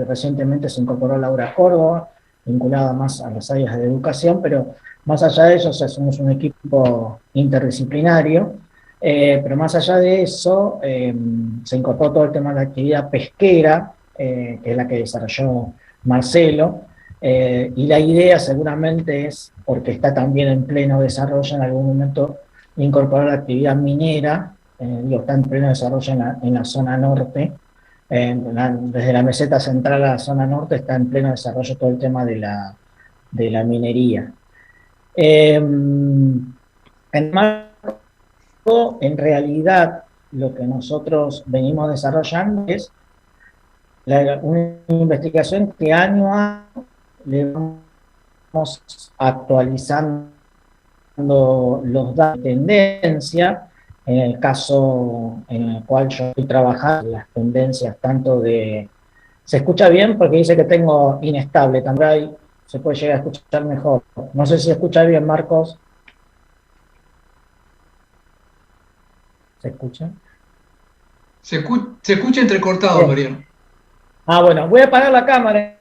recientemente se incorporó Laura Córdoba, vinculada más a las áreas de educación, pero más allá de eso, o sea, somos un equipo interdisciplinario, pero más allá de eso, se incorporó todo el tema de la actividad pesquera, que es la que desarrolló Marcelo, y la idea seguramente es, porque está también en pleno desarrollo, en algún momento incorporar la actividad minera, está en pleno desarrollo en la zona norte. Desde la meseta central a la zona norte está en pleno desarrollo todo el tema de la minería. En realidad, lo que nosotros venimos desarrollando es una investigación que año a año le vamos actualizando los datos de tendencia. En el caso en el cual yo estoy trabajando, las tendencias tanto de... ¿Se escucha bien? Porque dice que tengo inestable, también se puede llegar a escuchar mejor. No sé si se escucha bien, Marcos. ¿Se escucha? Se escucha entrecortado, Bien. Mariano. Bueno, voy a apagar la cámara.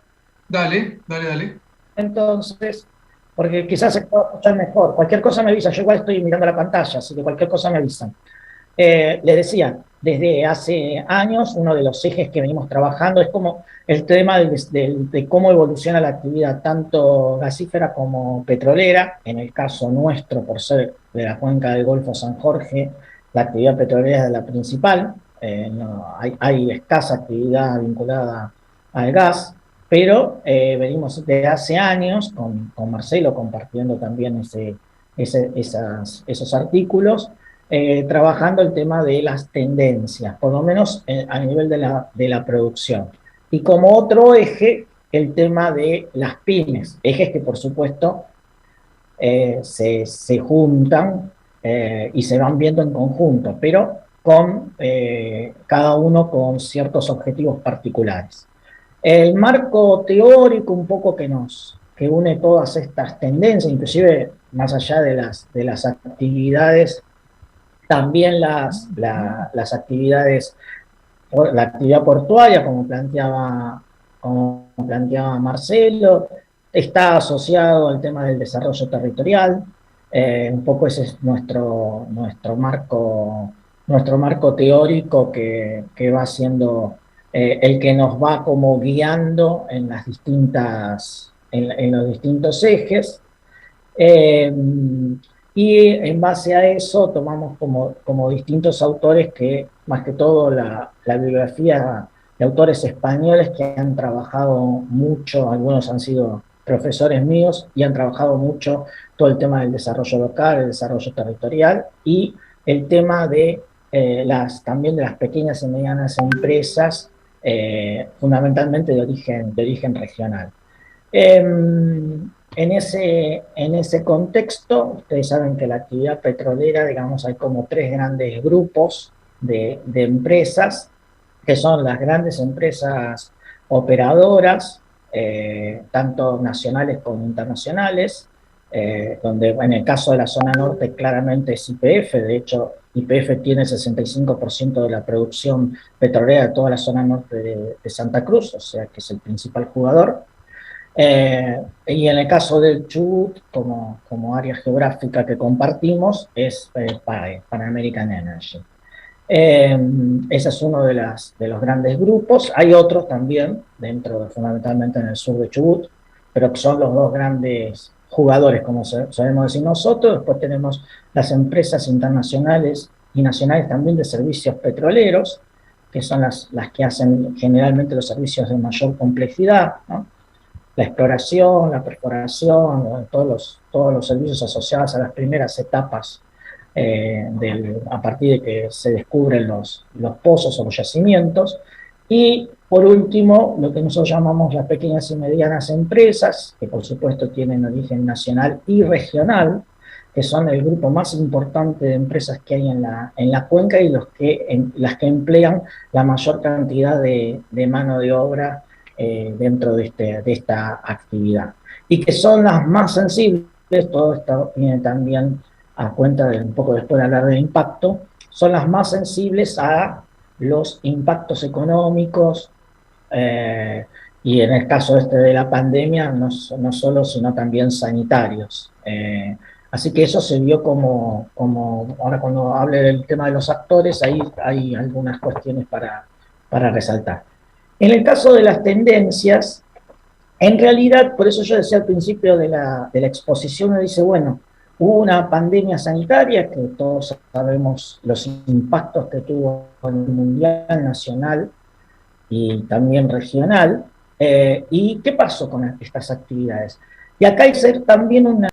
Dale, dale, dale. Entonces, porque quizás se pueda escuchar mejor. Cualquier cosa me avisa. Yo igual estoy mirando la pantalla, así que cualquier cosa me avisan. Les decía, desde hace años, uno de los ejes que venimos trabajando es como el tema de cómo evoluciona la actividad, tanto gasífera como petrolera. En el caso nuestro, por ser de la cuenca del Golfo San Jorge, la actividad petrolera es la principal. Hay escasa actividad vinculada al gas, pero venimos desde hace años con Marcelo compartiendo también esos artículos, trabajando el tema de las tendencias, por lo menos a nivel de la producción. Y como otro eje, el tema de las pymes, ejes que por supuesto se juntan y se van viendo en conjunto, pero cada uno con ciertos objetivos particulares. El marco teórico un poco que une todas estas tendencias, inclusive más allá de las actividades, también las actividades, la actividad portuaria, como planteaba Marcelo, está asociado al tema del desarrollo territorial. Un poco ese es nuestro marco teórico que va siendo el que nos va como guiando en los distintos ejes. Y en base a eso tomamos como distintos autores que, más que todo, la bibliografía de autores españoles que han trabajado mucho, algunos han sido profesores míos y han trabajado mucho todo el tema del desarrollo local, el desarrollo territorial y el tema de también de las pequeñas y medianas empresas, fundamentalmente de origen regional. En ese contexto, ustedes saben que la actividad petrolera, digamos, hay como tres grandes grupos de empresas, que son las grandes empresas operadoras, tanto nacionales como internacionales, donde en el caso de la zona norte claramente es YPF. De hecho, YPF tiene el 65% de la producción petrolera de toda la zona norte de Santa Cruz, o sea que es el principal jugador. Y en el caso del Chubut, como área geográfica que compartimos, es Pan American Energy. Ese es uno de los grandes grupos. Hay otros también, fundamentalmente en el sur de Chubut, pero que son los dos grandes jugadores, como solemos decir nosotros. Después tenemos las empresas internacionales y nacionales también de servicios petroleros, que son las que hacen generalmente los servicios de mayor complejidad, ¿no? La exploración, la perforación, todos los servicios asociados a las primeras etapas a partir de que se descubren los pozos o los yacimientos. Y por último, lo que nosotros llamamos las pequeñas y medianas empresas, que por supuesto tienen origen nacional y regional, que son el grupo más importante de empresas que hay en la cuenca y las que emplean la mayor cantidad de mano de obra dentro de esta actividad, y que son las más sensibles. Todo esto viene también a cuenta de un poco después de hablar del impacto, son las más sensibles a los impactos económicos, y en el caso de la pandemia, no solo, sino también sanitarios. Así que eso se vio como ahora cuando hable del tema de los actores, ahí hay algunas cuestiones para resaltar. En el caso de las tendencias, en realidad, por eso yo decía al principio de la exposición, me dice, bueno, Hubo una pandemia sanitaria que todos sabemos los impactos que tuvo a nivel mundial, nacional y también regional. ¿Y qué pasó con estas actividades? Y acá hay también una